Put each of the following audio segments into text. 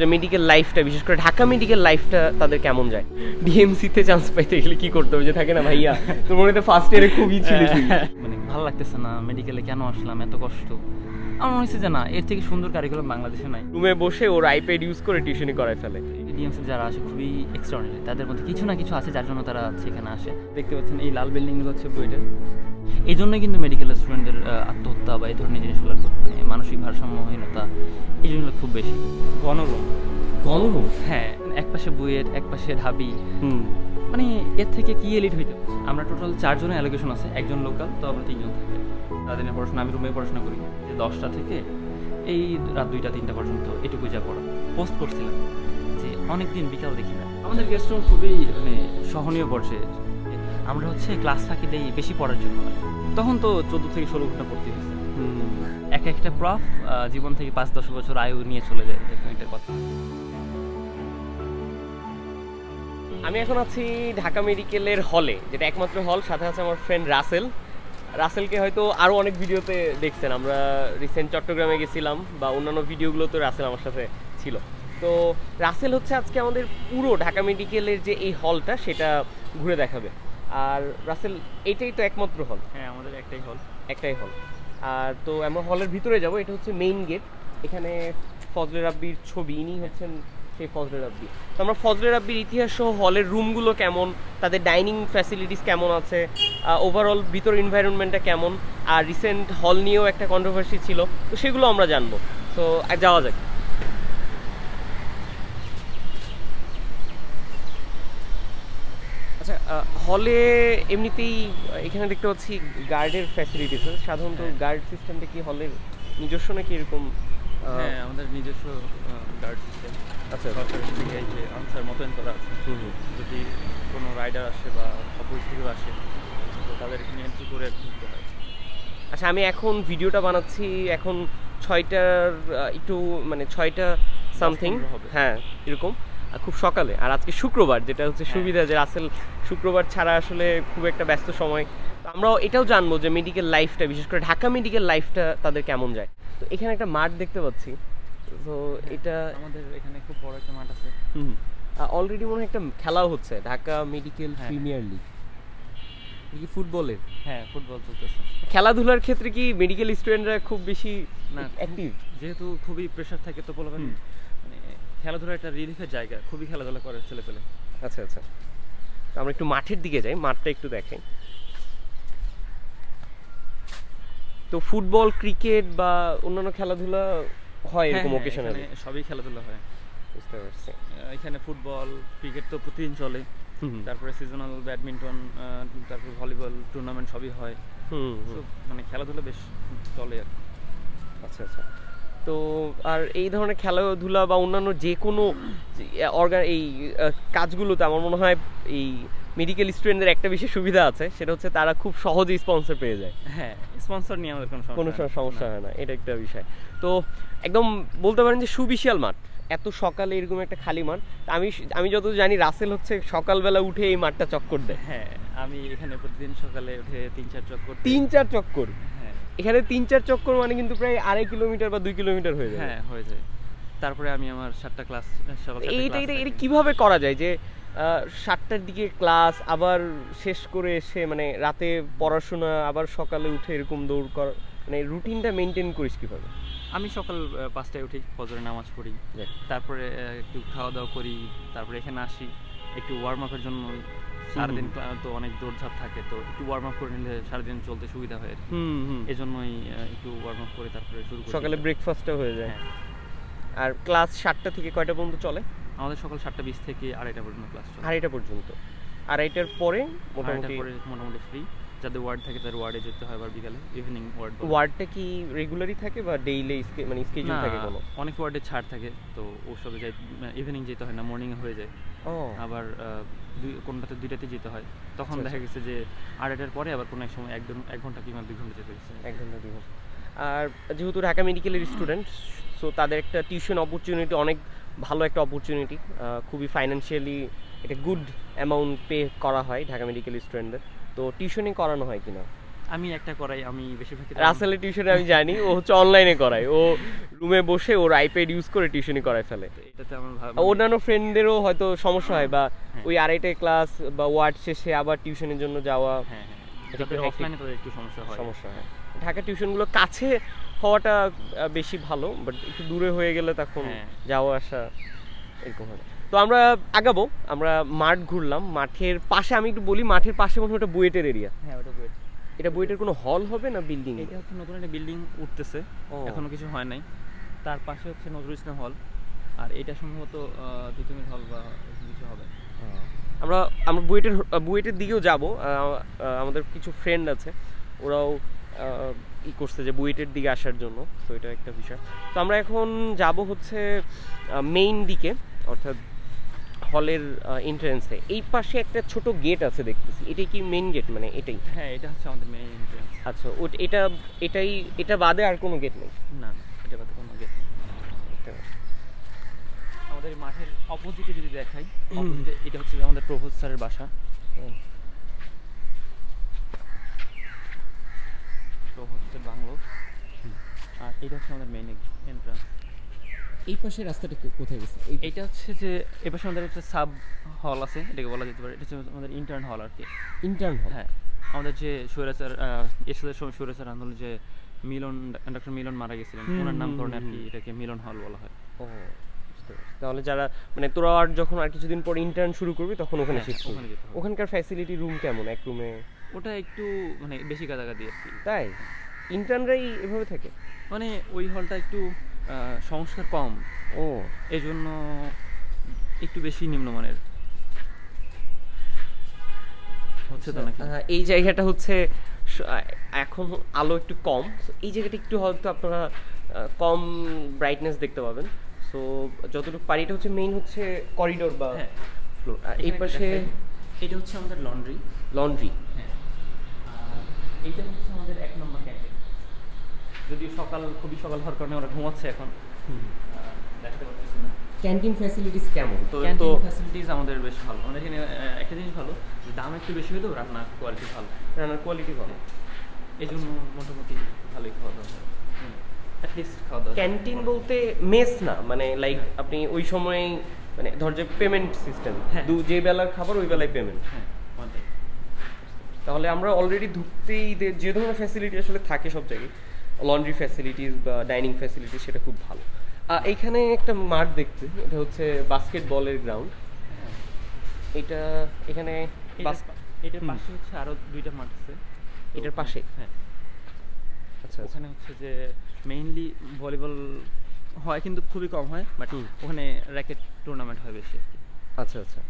যে মেডিকেল লাইফটা, বিশেষ করে ঢাকা মেডিকেল লাইফটা তাদের কেমন যায়। ডিএমসিতে চান্স পাইতে গেলে কি করতে হবে, যে থাকে না ভাইয়া তোর মনে হয় ফার্স্ট ইয়ারে খুবই ছিল, মানে ভালো লাগতেছে না, মেডিকেলে কেন আসলাম, এত কষ্ট। আমার মনে হচ্ছে যে না, এর থেকে সুন্দর কারিকুলাম বাংলাদেশে নাই। রুমে বসে ওর আইপ্যাড ইউজ করে টিউশনি করায় ফেলে। ডিএমসি যারা আসে খুবই এক্সট্রাঅর্ডিনারি, তাদের মধ্যে কিছু না কিছু আছে যার জন্য তারা সেখানে আসে। দেখতে পাচ্ছেন এই লাল বিল্ডিংগুলো হচ্ছে বুয়েটের। এই জন্যই কিন্তু মেডিকেল স্টুডেন্টদের আত্মহত্যা বা এই ধরনের জিনিসগুলো, মানে মানসিক ভারসাম্যহীনতা, এই জিনিসগুলো খুব বেশি। গণরোগ, গণরোগ, হ্যাঁ, এক পাশে বুয়েট, এক পাশে ঢাবি, মানে এর থেকে কি এলিট হইতো। আমরা টোটাল 4 জনের অ্যালোকেশন আছে, একজন লোকাল, তো আমরা 3 জন থাকি। সারাদিনের পড়াশোনা, আমি রুমে পড়াশোনা করি, যে 10টা থেকে এই রাত 2টা-3টা পর্যন্ত এটুকু যা পড়া। পোস্ট করছিলাম যে অনেকদিন বিকাল দেখি না। আমাদের গেস্ট রুম খুবই মানে সহনীয় পর্যায়ে। আমরা হচ্ছে ক্লাস ফাঁকি দেই বেশি পড়ার জন্য, তখন তো 14 থেকে 16 ঘন্টা পড়তে হয়েছে। এক একটা প্রফ জীবন থেকে 5-10 বছর আয়ু নিয়ে চলে যায়, এটার কথা। আমি এখন আছি ঢাকা মেডিকেলের হলে, যেটা একমাত্র হল। সাথে আছে আমার ফ্রেন্ড রাসেল। রাসেলকে হয়তো আরও অনেক ভিডিওতে দেখছেন, আমরা রিসেন্ট চট্টগ্রামে গেছিলাম বা অন্যান্য ভিডিওগুলোতে রাসেল আমার সাথে ছিল। তো রাসেল হচ্ছে আজকে আমাদের পুরো ঢাকা মেডিকেলের যে এই হলটা সেটা ঘুরে দেখাবে। আর রাসেল, এটাই তো একমাত্র হল? হ্যাঁ, আমাদের একটাই হল। আর তো আমরা হলের ভিতরে যাব, এটা হচ্ছে মেইন গেট। এখানে ফজলে রাব্বির ছবি, ইনি হচ্ছেন সেই ফজলে রাব্বি। তো আমরা ফজলে রাব্বির ইতিহাস সহ হলের রুমগুলো কেমন, তাদের ডাইনিং ফ্যাসিলিটিস কেমন আছে, ওভারঅল ভিতর এনভায়রনমেন্টটা কেমন, আর রিসেন্ট হল নিয়েও একটা কন্ট্রোভার্সি ছিল, তো সেগুলো আমরা জানবো। তো যাওয়া যাক। আচ্ছা, হলে এমনিতেই এখানে দেখতে পাচ্ছি গার্ডের ফ্যাসিলিটিস। সাধারণত গার্ড সিস্টেমটা কি হলের নিজস্ব নাকি এরকম? হ্যাঁ, আমাদের নিজস্ব গার্ড সিস্টেম। আচ্ছা, সরকারের থেকে এই যে আনসার মোতায়েন করা আছে। যদি কোনো রাইডার আসে বা অপোজিট থেকে আসে, তো তাদের এখানে এন্ট্রি করে ঢুকতে হয়। আচ্ছা, আমি এখন ভিডিওটা বানাচ্ছি এখন 6টার একটু মানে 6টা সামথিং, হ্যাঁ এরকম, খুব সকালে। আর আজকে শুক্রবার, যেটা হচ্ছে সুবিধা যে রাসেল শুক্রবার ছাড়া আসলে খুব একটা ব্যস্ত সময়। তো আমরাও এটাও জানবো যে মেডিকেল লাইফটা, বিশেষ করে ঢাকা মেডিকেল লাইফটা তাদের কেমন যায়। তো এখানে একটা মাঠ দেখতে পাচ্ছি, তো এটা আমাদের এখানে খুব বড় একটা মাঠ আছে। অলরেডি মনে হয় একটা খেলাও হচ্ছে, ঢাকা মেডিকেল প্রিমিয়ার লিগ। কি ফুটবলের? হ্যাঁ, ফুটবল চলতেছে। খেলাধুলার ক্ষেত্রে কি মেডিকেল স্টুডেন্টরা খুব বেশি অ্যাক্টিভ? যেহেতু খুবই প্রেশার থাকে, তো বলবেন মানে খেলাধুলার একটা রিলিফের জায়গা, খুবই খেলাধুলা করে ছেলেপেলে। আচ্ছা আচ্ছা, আমরা একটু মাঠের দিকে যাই, মাঠটা একটু দেখাই। তো ফুটবল, ক্রিকেট বা অন্যান্য খেলাধুলা হয় এরকম অকেশনালি? সবই খেলাধুলা হয়। বুঝতে পারছি। এখানে ফুটবল, ক্রিকেট তো প্রতিদিন চলে, তারপরে সিজনাল ব্যাডমিন্টন, তারপর ভলিবল টুর্নামেন্ট সবই হয়। মানে খেলাধুলা বেশ চলে আর কি। আচ্ছা আচ্ছা। তো আর এই ধরনের খেলাধুলা বা অন্যান্য যে কোনো এই কাজগুলোতে আমার মনে হয় এই মেডিকেল স্টুডেন্টদের একটা বিশেষ সুবিধা আছে, সেটা হচ্ছে তারা খুব সহজেই স্পন্সর পেয়ে যায়। হ্যাঁ, স্পন্সর নিয়ে আমাদের কোনো সমস্যা হয় না, এটা একটা বিষয়। তো একদম বলতে পারেন যে সুবিশাল মাঠ, এত সকালে এরকম একটা খালি মাঠ। আমি যতদূর জানি রাসেল হচ্ছে সকালবেলা উঠে এই মাঠটা চক্কর দেয়। হ্যাঁ, আমি এখানে প্রতিদিন সকালে উঠে 3-4 চক্কর। 3-4 চক্কর? হ্যাঁ, এখানে 3-4 চক্কর মানে কিন্তু প্রায় 2.5 কিলোমিটার বা 2 কিলোমিটার হয়ে যায়। হ্যাঁ, হয়ে যায়। তারপরে আমি আমার 7টা ক্লাস, এটা কিভাবে করা যায় যে 7টার দিকে ক্লাস, আবার শেষ করে এসে মানে রাতে পড়াশোনা, আবার সকালে উঠে এরকম দৌড় করা, মানে রুটিনটা মেনটেন করিস কিভাবে? আমি সকাল 5টায় উঠি, ফজরের নামাজ পড়ি, তারপরে একটু খাওয়া দাওয়া করি, তারপরে এখানে আসি একটু ওয়ার্ম আপের জন্য। সারাদিন তো অনেক দৌড়ঝাঁপ থাকে, তো একটু ওয়ার্ম আপ করে নিলে সারাদিন চলতে সুবিধা হয়। এজন্যই একটু ওয়ার্ম আপ করে তারপরে শুরু করি। সকালে ব্রেকফাস্টটা হয়ে যায়। আর ক্লাস 7টা থেকে কয়টা পর্যন্ত চলে? আমাদের সকাল 7টা 20 থেকে 2:30 পর্যন্ত ক্লাস চলে। 2:30 পর্যন্ত? 2:30টার পরে মোটামুটি ফ্রি। যাদের ওয়ার্ড থাকে তাদের ওয়ার্ডে যেতে হয়, আবার বিকালে ইভিনিং ওয়ার্ডটা কি রেগুলারই থাকে বা ডেইলি মানে স্কেডিউল থাকে কোনো? অনেক ওয়ার্ডে ছাড় থাকে, তো ওসবে যাই ইভিনিং যেতে হয় না, মর্নিং এ হয়ে যায়। আবার কোনটাতে 2টাতে যেতে হয়, তখন দেখা গেছে যে 2:30টার পরে আবার কোনো এক সময় 1 ঘন্টা কিংবা 2 ঘন্টা যেতে হচ্ছে। 1 ঘন্টা 2 ঘন্টা। আর যেহেতু ঢাকা মেডিকেলের স্টুডেন্ট, সো তাদের একটা টিউশন অপরচুনিটি, অনেক ভালো একটা অপরচুনিটি, খুবই ফাইন্যান্সিয়ালি একটা গুড অ্যামাউন্ট পে করা হয় ঢাকা মেডিকেল স্টুডেন্টদের। তো টিউশনিং করানো হয় কিনা? আমি একটা করাই, আমি বেশিরভাগ রাসেলের টিউশনে আমি জানি ও হচ্ছে অনলাইনে করায়, ও রুমে বসে ওর আইপ্যাড ইউজ করে টিউশনি করায় ফেলে। এটাতে আমার অন্যান্য ফ্রেন্ডদেরও হয়তো সমস্যা হয়, বা হ্যাঁ। ওই আড়াইটায় ক্লাস বা ওয়ার্ড শেষে আবার টিউশনের জন্য যাওয়া, হ্যাঁ হ্যাঁ, এটা একটু অফলাইনে তো একটু সমস্যা হয়। সমস্যা হয়। ঢাকা টিউশনগুলো কাছে হওয়াটা বেশি ভালো, বাট একটু দূরে হয়ে গেলে তখন হ্যাঁ। যাওয়া আসা এরকম হয়। তো আমরা আগাবো, আমরা মাঠ ঘুরলাম, মাঠের পাশে আমি একটু বলি, মাঠের পাশে মনে হয় ওটা বুয়েটের এরিয়া। হ্যাঁ, ওটা বুয়েট। এটা বুয়েটের কোনো হল হবে না বিল্ডিং? এটা হচ্ছে নতুন একটা বিল্ডিং উঠতেছে, এখনো কিছু হয় নাই। তার পাশে হচ্ছে নজরুল ইসলাম হল, আর এটা সম্ভবত তিতুমির হল বা এরকম কিছু হবে। আমরা আমরা বুয়েটের দিকেও যাব, আমাদের কিছু ফ্রেন্ড আছে, ওরাও ই করছে যে বুয়েটের দিকে আসার জন্য, তো এটা একটা বিষয়। তো আমরা এখন যাব হচ্ছে মেইন দিকে, অর্থাৎ হলের এন্ট্রান্সে। এই পাশে একটা ছোট গেট আছে দেখতেছি, এটাই কি মেইন গেট? মানে এটাই? হ্যাঁ, এটা হচ্ছে আমাদের মেইন এন্ট্রান্স। আচ্ছা, এটা বাদে আর কোনো গেট নেই? না, এটা বাদে কোনো গেট নেই। আমাদের মাঠের অপোজিটে যদি দেখাই, অপোজিটে এটা হচ্ছে আমাদের প্রফেসর স্যারের বাসা। প্রফেসর বাংলো, আর এটা হচ্ছে আমাদের মেইন এন্ট্রান্স। এই পাশে রাস্তাটা কোথায় গেছে? এইটা হচ্ছে যে এই পাশে আমাদের একটা সাব হল আছে, এটাকে বলা যেতে পারে। এটা হচ্ছে আমাদের ইন্টার্ন হল আর কি। ইন্টার্ন হল? হ্যাঁ, আমাদের যে স্বৈরাচার এরশাদের সময় স্বৈরাচার আন্দোলন যে ডক্টর মিলন মারা গেছিলেন, ওনার নামকরণে আর কি এটাকে মিলন হল বলা হয়। ও, তাহলে যারা মানে তোরা আর যখন আর কিছুদিন পর ইন্টার্ন শুরু করবি তখন ওখানে শিফট করবি। ওখানকার ফ্যাসিলিটি রুম কেমন? এক রুমে ওটা একটু মানে বেশি গাদাগাদি আর কি। তাই? ইন্টার্নরাই এভাবে থাকে? মানে ওই হলটা একটু সংস্কার কম, ও এই জন্য একটু বেশি নিম্নমানের হচ্ছে তো নাকি। এই জায়গাটা হচ্ছে এখন আলো একটু কম, এই জায়গাটা একটু হয়তো আপনারা কম ব্রাইটনেস দেখতে পাবেন। সো যতটুকু পারি, এটা হচ্ছে মেইন হচ্ছে করিডোর বা ফ্লোর। আর এই পাশে এটা হচ্ছে আমাদের লন্ড্রি। লন্ড্রি? হ্যাঁ, আর এইটা হচ্ছে আমাদের 1 নম্বর ক্যান্টিন। যদিও খুবই সকাল হওয়ার কারণে ওরা ঘুমাচ্ছে এখন, দেখতে পাচ্ছি না। ক্যান্টিন ফ্যাসিলিটিস কেমন? তো ক্যান্টিন ফ্যাসিলিটিস আমাদের বেশ ভালো। আমাদের এখানে একটা জিনিস ভালো, যে দাম একটু বেশি হলেও রান্নার কোয়ালিটি ভালো। রান্নার কোয়ালিটি ভালো, এই জন্য মোটামুটি ভালোই খাওয়া দাওয়া হয়। অ্যাটলিস্ট খাওয়া দাওয়া। ক্যান্টিন বলতে মেস না, মানে লাইক আপনি ওই সময় মানে ধর যে পেমেন্ট সিস্টেম, যে বেলার খাবার ওই বেলায় পেমেন্ট। হ্যাঁ, তাহলে আমরা অলরেডি ঢুকতেই যে ধরনের ফ্যাসিলিটি আসলে থাকে সব জায়গায়, লন্ড্রি ফ্যাসিলিটিস বা ডাইনিং ফ্যাসিলিটিস, সেটা খুব ভালো। এইখানে একটা মাঠ দেখতে, এটা হচ্ছে বাস্কেটবলের গ্রাউন্ড। এখানে এটার পাশে হচ্ছে আরো 2টা মাঠ আছে। এটার পাশে? হ্যাঁ। আচ্ছা, ওখানে হচ্ছে যে মেইনলি ভলিবল হয়, কিন্তু খুবই কম হয়, বাট ওখানে র্যাকেট টুর্নামেন্ট হয় বেশি। আচ্ছা আচ্ছা,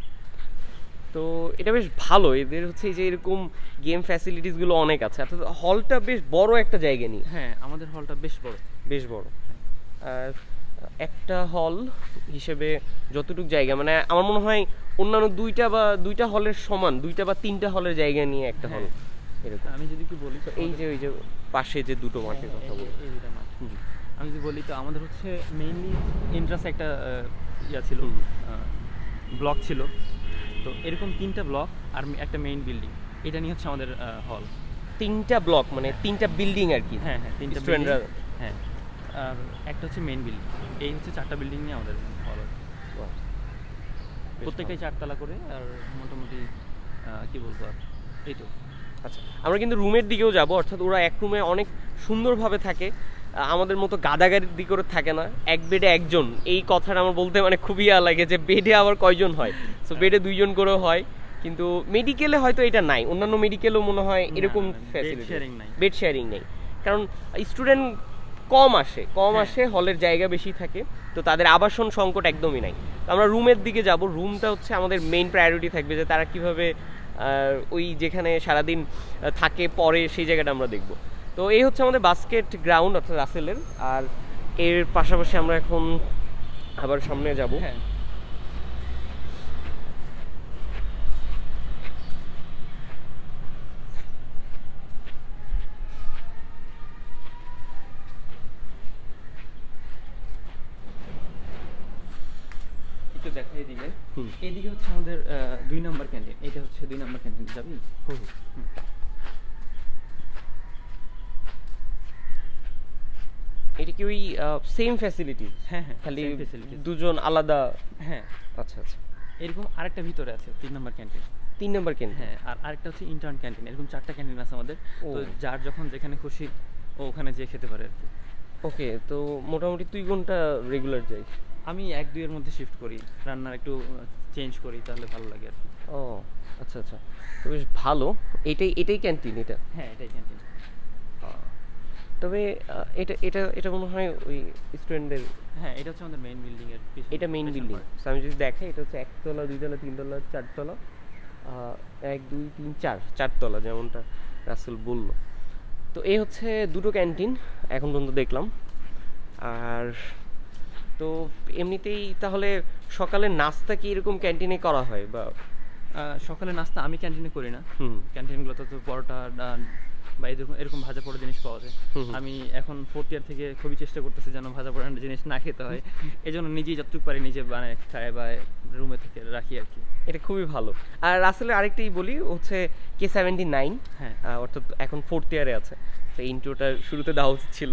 তো এটা বেশ ভালো। এদের হচ্ছে যে এরকম গেম ফ্যাসিলিটিস গুলো অনেক আছে, অর্থাৎ হলটা বেশ বড় একটা জায়গা নিয়ে। হ্যাঁ, আমাদের হলটা বেশ বড়। আর একটা হল হিসেবে যতটুকু জায়গা, মানে আমার মনে হয় অন্যান্য দুইটা হলের সমান, 2টা বা 3টা হলের জায়গা নিয়ে একটা হল এরকম। আমি যদি কি বলি, এই যে ওই যে পাশে যে দুটো মাঠের কথা বলি, এই দুটো মাঠ, আমি যদি বলি, তো আমাদের হচ্ছে মেইনলি এন্ট্রান্স একটা ছিল, ব্লক ছিল। তো এরকম 3টা ব্লক আর একটা মেইন বিল্ডিং, এটা নিয়ে হচ্ছে আমাদের হল। 3টা ব্লক মানে 3টা বিল্ডিং আর কি? হ্যাঁ হ্যাঁ, 3টা স্টুডেন্টরা। হ্যাঁ, আর একটা হচ্ছে মেইন বিল্ডিং। এই হচ্ছে 4টা বিল্ডিং নিয়ে আমাদের হল। প্রত্যেকটাই 4 তলা করে, আর মোটামুটি কি বলবো আর, এই তো। আচ্ছা, আমরা কিন্তু রুমের দিকেও যাব, অর্থাৎ ওরা এক রুমে অনেক সুন্দরভাবে থাকে, আমাদের মতো গাদাগাড়ির দিকে করে থাকে না। এক বেডে একজন, এই কথাটা আমার বলতে মানে খুবই লাগে যে বেডে আবার কয়জন হয়। সো বেডে 2জন করেও হয়, কিন্তু মেডিকেলে হয়তো এটা নাই। অন্যান্য মেডিকেলেও মনে হয় এরকম ফ্যাসিলিটি, বেড শেয়ারিং নেই, কারণ স্টুডেন্ট কম আসে, হলের জায়গা বেশি থাকে, তো তাদের আবাসন সংকট একদমই নাই। তো আমরা রুমের দিকে যাব। রুমটা হচ্ছে আমাদের মেইন প্রায়োরিটি থাকবে, যে তারা কিভাবে ওই যেখানে সারাদিন থাকে পরে, সেই জায়গাটা আমরা দেখব। তো এই হচ্ছে আমাদের বাস্কেট গ্রাউন্ড অর্থাৎ রাসেলের। আর এর পাশাপাশি আমরা এখন আবার সামনে যাব। হ্যাঁ, একটু দেখা এদিকে। এদিকে হচ্ছে আমাদের 2 নম্বর ক্যান্টিন। এটা হচ্ছে 2 নম্বর ক্যান্টিন, যাবি? এটা কি ওই সেম ফ্যাসিলিটি? হ্যাঁ হ্যাঁ, খালি same facilities। দুজন আলাদা? হ্যাঁ, আচ্ছা আচ্ছা, এরকম আরেকটা ভিতরে আছে 3 নম্বর ক্যান্টিন। 3 number canteen. হ্যাঁ, আর আরেকটা হচ্ছে ইন্টার্ন ক্যান্টিন। এরকম 4টা ক্যান্টিন আছে আমাদের। ও। তো যার যখন যেখানে খুশি ও ওখানে যেয়ে খেতে পারে আর কি। ওকে, তো মোটামুটি তুই কোনটা রেগুলার যাই? আমি 1-2 এর মধ্যে শিফট করি, রান্নার একটু চেঞ্জ করি, তাহলে ভালো লাগে আর কি। ও আচ্ছা আচ্ছা, তো বেশ ভালো। এটাই এটাই ক্যান্টিন এটা? হ্যাঁ, এটাই ক্যান্টিন। তবে এটা এটা এটা মনে হয় ওই স্টুডেন্টদের। হ্যাঁ, এটা হচ্ছে আমাদের মেইন বিল্ডিং এর পিছনে। এটা মেইন বিল্ডিং। আমি যদি দেখাই, এটা হচ্ছে 1 তলা 2 তলা 3 তলা 4 তলা, 1 2 3 4 4 তলা, যেমনটা রাসেল বলল। তো এই হচ্ছে দুটো ক্যান্টিন এখন পর্যন্ত দেখলাম। আর তো এমনিতেই তাহলে সকালের নাস্তা কি এরকম ক্যান্টিনে করা হয় বা? সকালে নাস্তা আমি ক্যান্টিনে করি না। হুম ক্যান্টিনগুলোতে তো পরোটা, ডাল বা এরকম এরকম ভাজা পোড়া জিনিস পাওয়া যায়। হুম হুম। আমি এখন 4th ইয়ার থেকে খুবই চেষ্টা করতেছি যেন ভাজা পোড়া জিনিস না খেতে হয়। এই জন্য নিজেই যতটুকু পারি নিজে বানায় খাই বা রুমে থেকে রাখি আর কি। এটা খুবই ভালো। আর রাসেলের আরেকটাই বলি, হচ্ছে K79, হ্যাঁ। অর্থাৎ এখন 4th ইয়ারে আছে। তো ইন্ট্রোটা শুরুতে দেওয়া উচিত ছিল।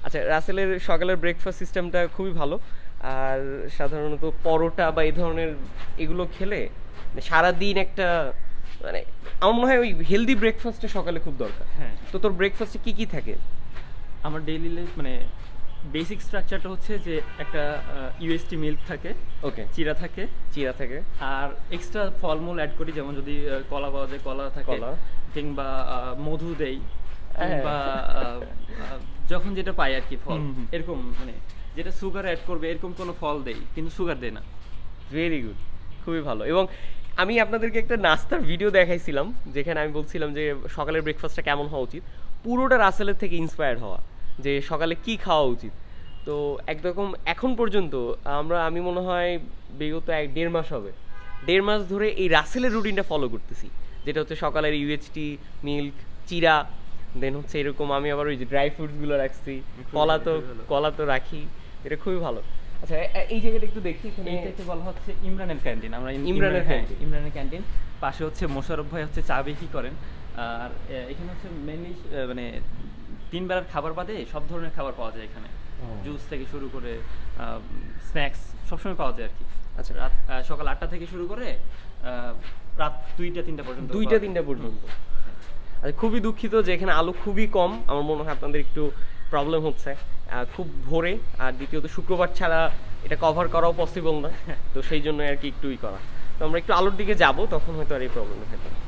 আচ্ছা, রাসেলের সকালের ব্রেকফাস্ট সিস্টেমটা খুবই ভালো। আর সাধারণত পরোটা বা এই ধরনের এগুলো খেলে সারাদিন একটা, মানে আমার মনে হয় ওই হেলদি ব্রেকফাস্টটা সকালে খুব দরকার। হ্যাঁ, তো তোর ব্রেকফাস্টে কি কি থাকে? আমার ডেইলি লাইফ মানে বেসিক স্ট্রাকচারটা হচ্ছে যে একটা ইউএসটি মিল্ক থাকে, ওকে, চিরা থাকে, চিরা থাকে, আর এক্সট্রা ফলমূল অ্যাড করি, যেমন যদি কলা পাওয়া যায় কলা থাকে, কলা, কিংবা মধু দেই, কিংবা যখন যেটা পাই আর কি ফল, হুম হুম। এরকম মানে যেটা সুগার অ্যাড করবে এরকম কোনো ফল দেই, কিন্তু সুগার দেই না। ভেরি গুড, খুবই ভালো। এবং আমি আপনাদেরকে একটা নাস্তার ভিডিও দেখাইছিলাম, যেখানে আমি বলছিলাম যে সকালের ব্রেকফাস্টটা কেমন হওয়া উচিত। পুরোটা রাসেলের থেকে ইন্সপায়ার্ড হওয়া, যে সকালে কি খাওয়া উচিত। তো একরকম এখন পর্যন্ত আমি মনে হয় বিগত 1-1.5 মাস হবে, 1.5 মাস ধরে এই রাসেলের রুটিনটা ফলো করতেছি, যেটা হচ্ছে সকালের ইউএইচটি মিল্ক, চিরা, দেন হচ্ছে এরকম আমি আবার ওই যে ড্রাই ফ্রুটসগুলো রাখছি, কলা তো রাখি। এটা খুবই ভালো। আচ্ছা, এই জায়গাটা একটু দেখি। এইটাকে বলা হচ্ছে ইমরানের ক্যান্টিন। আমরা ইমরানের ক্যান্টিন। ইমরানের ক্যান্টিন পাশে হচ্ছে মোশাররফ ভাই হচ্ছে চা বিক্রি করেন। আর এখানে হচ্ছে মেনলি মানে 3 বেলার খাবার বাদে সব ধরনের খাবার পাওয়া যায় এখানে। জুস থেকে শুরু করে স্ন্যাক্স সবসময় পাওয়া যায় আর কি। আচ্ছা, রাত সকাল 8টা থেকে শুরু করে রাত 2টা-3টা পর্যন্ত। 2টা-3টা পর্যন্ত। আচ্ছা, খুবই দুঃখিত যে এখানে আলো খুবই কম। আমার মনে হয় আপনাদের একটু প্রবলেম হচ্ছে। খুব ভোরে, আর দ্বিতীয়ত শুক্রবার ছাড়া এটা কভার করাও পসিবল না, তো সেই জন্য আর কি একটুই করা। তো আমরা একটু আলোর দিকে যাব, তখন হয়তো আর এই প্রবলেমটা থাকবে না।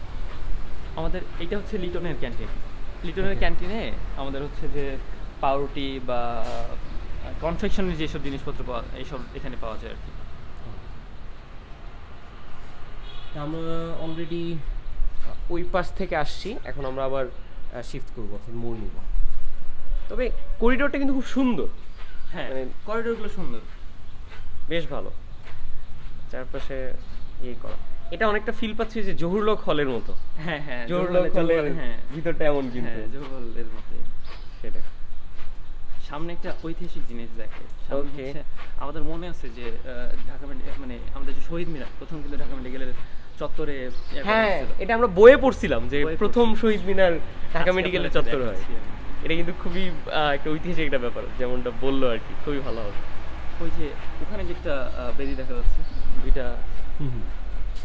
আমাদের এটা হচ্ছে লিটনের ক্যান্টিন। লিটনের ক্যান্টিনে আমাদের হচ্ছে যে পাউরুটি বা কনফেকশনের যেসব জিনিসপত্র এইসব এখানে পাওয়া যায় আর কি। আমরা অলরেডি ওই পাশ থেকে আসছি, এখন আমরা আবার শিফট করবো, অর্থাৎ মোড় নিব। তবে করিডোরটা কিন্তু খুব সুন্দর। হ্যাঁ, মানে করিডোরগুলো সুন্দর, বেশ ভালো, চারপাশে ইয়ে করা। এটা অনেকটা ফিল পাচ্ছি যে জহুরুল হলের মতো। হ্যাঁ হ্যাঁ, জহুরুল হলের হ্যাঁ ভিতরটা এমন কিন্তু। হ্যাঁ, জহুরুলের মতো। সেটা সামনে একটা ঐতিহাসিক জিনিস দেখে। ওকে, আমাদের মনে আছে যে ঢাকা মানে আমাদের যে শহীদ মিনার, প্রথম কিন্তু ঢাকা মেডিকেলের চত্বরে। হ্যাঁ, এটা আমরা বইয়ে পড়ছিলাম যে প্রথম শহীদ মিনার ঢাকা মেডিকেলের চত্বরে হয়। এটা কিন্তু খুবই একটা ঐতিহাসিক একটা ব্যাপার, যেমনটা বললো আর কি, খুবই ভালো হবে। ওই যে ওখানে যে একটা বেদি দেখা যাচ্ছে, এটা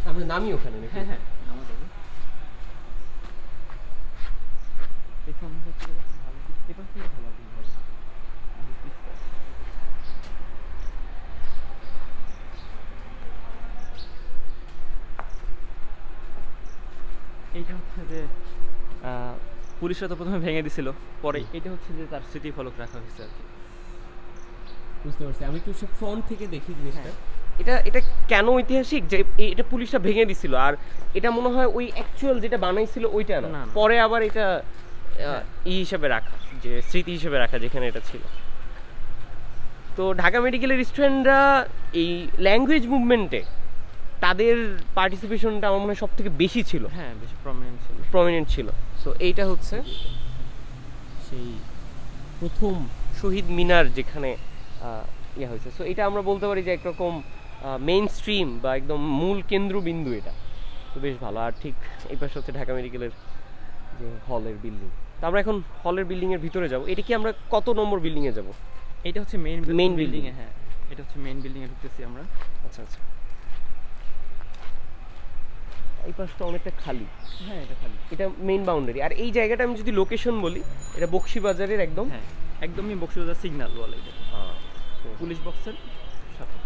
আমরা নামি ওখানে নাকি? হ্যাঁ হ্যাঁ, নামা যাবে। এখান থেকে ভালো, এখান থেকে ভালো হবে। এইটা হচ্ছে যে পুলিশরা তো প্রথমে ভেঙে দিছিল, পরে এটা হচ্ছে যে তার স্মৃতি ফলক রাখা হয়েছে আর কি। বুঝতে পারছি, আমি একটু ফ্রন্ট থেকে দেখি জিনিসটা। এটা এটা কেন ঐতিহাসিক যে এটা পুলিশটা ভেঙে দিছিল, আর এটা মনে হয় ওই অ্যাকচুয়াল যেটা বানাইছিল ওইটা না, পরে আবার এটা ই হিসেবে রাখা, যে স্মৃতি হিসেবে রাখা যেখানে এটা ছিল। তো ঢাকা মেডিকেলের স্টুডেন্টরা এই ল্যাঙ্গুয়েজ মুভমেন্টে তাদের পার্টিসিপেশনটা আমার মনে হয় সব থেকে বেশি ছিল। হ্যাঁ, বেশি প্রমিনেন্ট ছিল। সো এইটা হচ্ছে সেই প্রথম শহীদ মিনার যেখানে ইয়ে হয়েছে। সো এটা আমরা বলতে পারি যে একরকম মেইন স্ট্রিম বা একদম মূল কেন্দ্রবিন্দু এটা। তো বেশ ভালো। আর ঠিক এই পাশে হচ্ছে ঢাকা মেডিকেলের যে হলের বিল্ডিং। তো আমরা এখন হলের বিল্ডিং এর ভিতরে যাব। এটা কি আমরা কত নম্বর বিল্ডিং এ যাব? এটা হচ্ছে মেইন Main বিল্ডিং building এ, হ্যাঁ এটা হচ্ছে মেইন বিল্ডিং এ ঢুকতেছি আমরা। আচ্ছা আচ্ছা, এই পাশটা অনেকটা খালি। হ্যাঁ এটা খালি। এটা মেইন বাউন্ডারি। আর এই জায়গাটা আমি যদি লোকেশন বলি, এটা বকশীবাজারের একদম হ্যাঁ একদমই বকশীবাজার সিগন্যাল বলে এটা, পুলিশ বক্সের সাথে।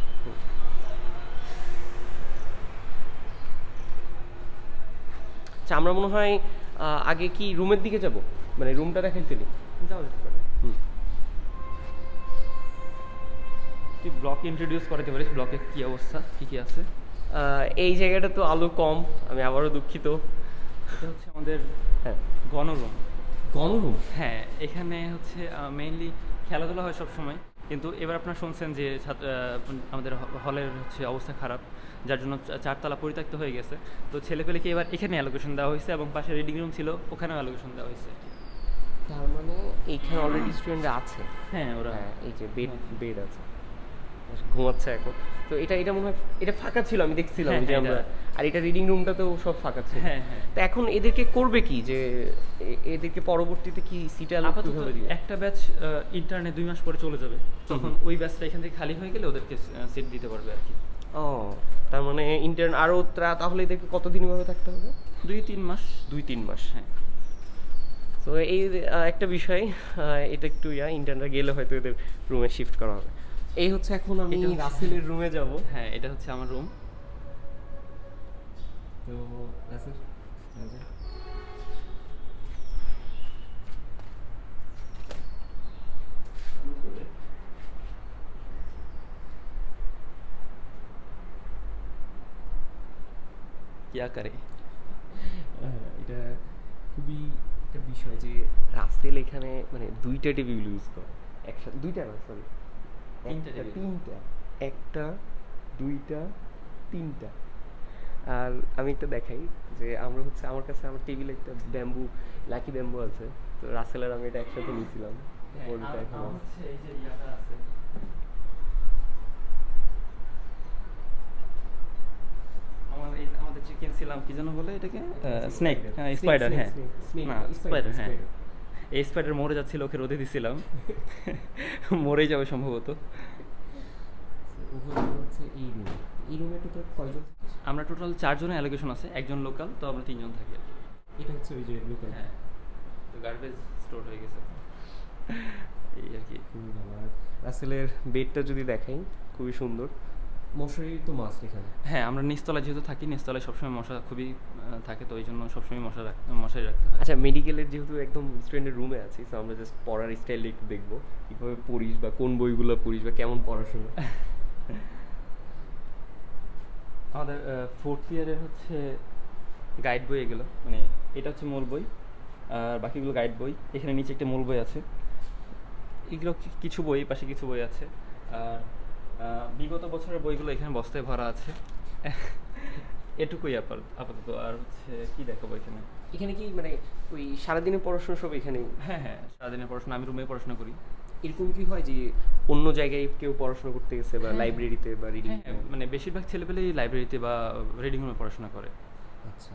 আচ্ছা, আমরা মনে হয় আগে কি রুমের দিকে যাব, মানে রুমটা দেখাই ফেলি। যাওয়া যেতে পারে। হুম। তুই ব্লক ইন্ট্রোডিউস করাতে পারিস, ব্লকে কি অবস্থা, কি কি আছে? এই জায়গাটা তো আলো কম, আমি আবারও দুঃখিত। এটা হচ্ছে আমাদের হ্যাঁ, গণরুম। গণরুম। হ্যাঁ এখানে হচ্ছে মেইনলি খেলাধুলা হয় সব সময়, কিন্তু এবার আপনারা শুনছেন যে আমাদের হলের হচ্ছে অবস্থা খারাপ, যার জন্য চারতলা পরিত্যক্ত হয়ে গেছে। তো ছেলেপেলেকে এবার এখানে অ্যালোকেশন দেওয়া হয়েছে, এবং পাশে রিডিং রুম ছিল ওখানেও অ্যালোকেশন দেওয়া হয়েছে। তার মানে এইখানে অলরেডি স্টুডেন্ট আছে। হ্যাঁ ওরা এই যে বেড আছে, ঘুমাচ্ছে এখন। তো এটা মনে হয় এটা ফাঁকা ছিল, আমি দেখছিলাম হ্যাঁ, যে হ্যাঁ, আমরা। আর এটা রিডিং রুমটাতেও সব ফাঁকা ছিল। হ্যাঁ হ্যাঁ। তো এখন এদেরকে করবে কি, যে এদেরকে পরবর্তীতে কি সিট আপাতত কিভাবে দিবে? একটা ব্যাচ ইন্টারনে 2 মাস পরে চলে যাবে, তখন ওই ব্যাচটা এখান থেকে খালি হয়ে গেলে ওদেরকে সিট দিতে পারবে আর কি। ও, তার মানে ইন্টার্ন আরো তাহলে এদেরকে কতদিন ভাবে থাকতে হবে? 2-3 মাস। 2-3 মাস, হ্যাঁ। তো এই একটা বিষয়, এটা একটু ইন্টার্নরা গেলে হয়তো এদের রুমে শিফট করা হবে। এই হচ্ছে এখন আমি এটা হচ্ছে- রাসেলের রুমে যাব। হ্যাঁ এটা হচ্ছে আমার রুম। তো রাসেল কিয়া করে। এটা খুবই একটা বিষয় যে রাসেল এখানে মানে 2টা টেবিল ইউজ করে একসাথে। 2টা না, সরি, 3টা টেবিল। 3টা, 1টা 2টা 3টা। আর আমি একটা দেখাই যে আমরা হচ্ছে আমার কাছে আমার টেবিলে একটা ব্যাম্বু, লাকি ব্যাম্বু আছে। তো রাসেল আর আমি এটা একসাথে নিয়েছিলাম। ওরটা এখন আছে। হচ্ছে এই যে ইয়াটা আছে, আমাদের চিকেন ছিলাম কি যেন বলে এটাকে, স্নেক, হ্যাঁ স্পাইডার, হ্যাঁ না স্পাইডার, হ্যাঁ এই স্পাইডার মরে যাচ্ছিল, ওকে রোদে দিছিলাম। মরেই যাবে সম্ভবত। এই রুমে টোটাল কয়জন? আমরা টোটাল 4 জনের অ্যালোকেশন আছে, একজন লোকাল, তো আমরা 3 জন থাকি আর কি। এটা হচ্ছে ওই যে লোকাল। হ্যাঁ তো গার্বেজ স্টোর হয়ে গেছে এই আর কি। খুবই ভালো। আর রাসেলের বেডটা যদি দেখাই, খুবই সুন্দর। মশারি তো মাস্ট এখানে। হ্যাঁ আমরা নিচতলায় যেহেতু থাকি, নিচতলায় সবসময় মশা খুবই থাকে, তো ওই জন্য সবসময় মশারি রাখতে হয়। আচ্ছা, মেডিকেলের যেহেতু একদম স্টুডেন্টের রুমে আছি, তো আমরা জাস্ট পড়ার স্টাইল একটু দেখবো, কীভাবে পড়িস বা কোন বইগুলো পড়িস বা কেমন পড়াশোনা। আমাদের 4th ইয়ারের হচ্ছে গাইড বই এগুলো, মানে এটা হচ্ছে মূল বই আর বাকিগুলো গাইড বই। এখানে নিচে একটা মূল বই আছে, এগুলো কিছু বই, পাশে কিছু বই আছে। আর বিগত বছরের বইগুলো এখানে বস্তায় ভরা আছে। এটুকুই আপাতত। আর হচ্ছে কি দেখাবো এখানে, এখানে কি মানে ওই সারাদিনের পড়াশোনা সব এখানেই? হ্যাঁ হ্যাঁ সারাদিনের পড়াশোনা, আমি রুমে পড়াশোনা করি। এরকম কি হয় যে অন্য জায়গায় কেউ পড়াশোনা করতে গেছে বা হ্যাঁ। লাইব্রেরিতে বা রিডিং? হ্যাঁ মানে বেশিরভাগ ছেলেপেলেই লাইব্রেরিতে বা রিডিং রুমে পড়াশোনা করে। আচ্ছা,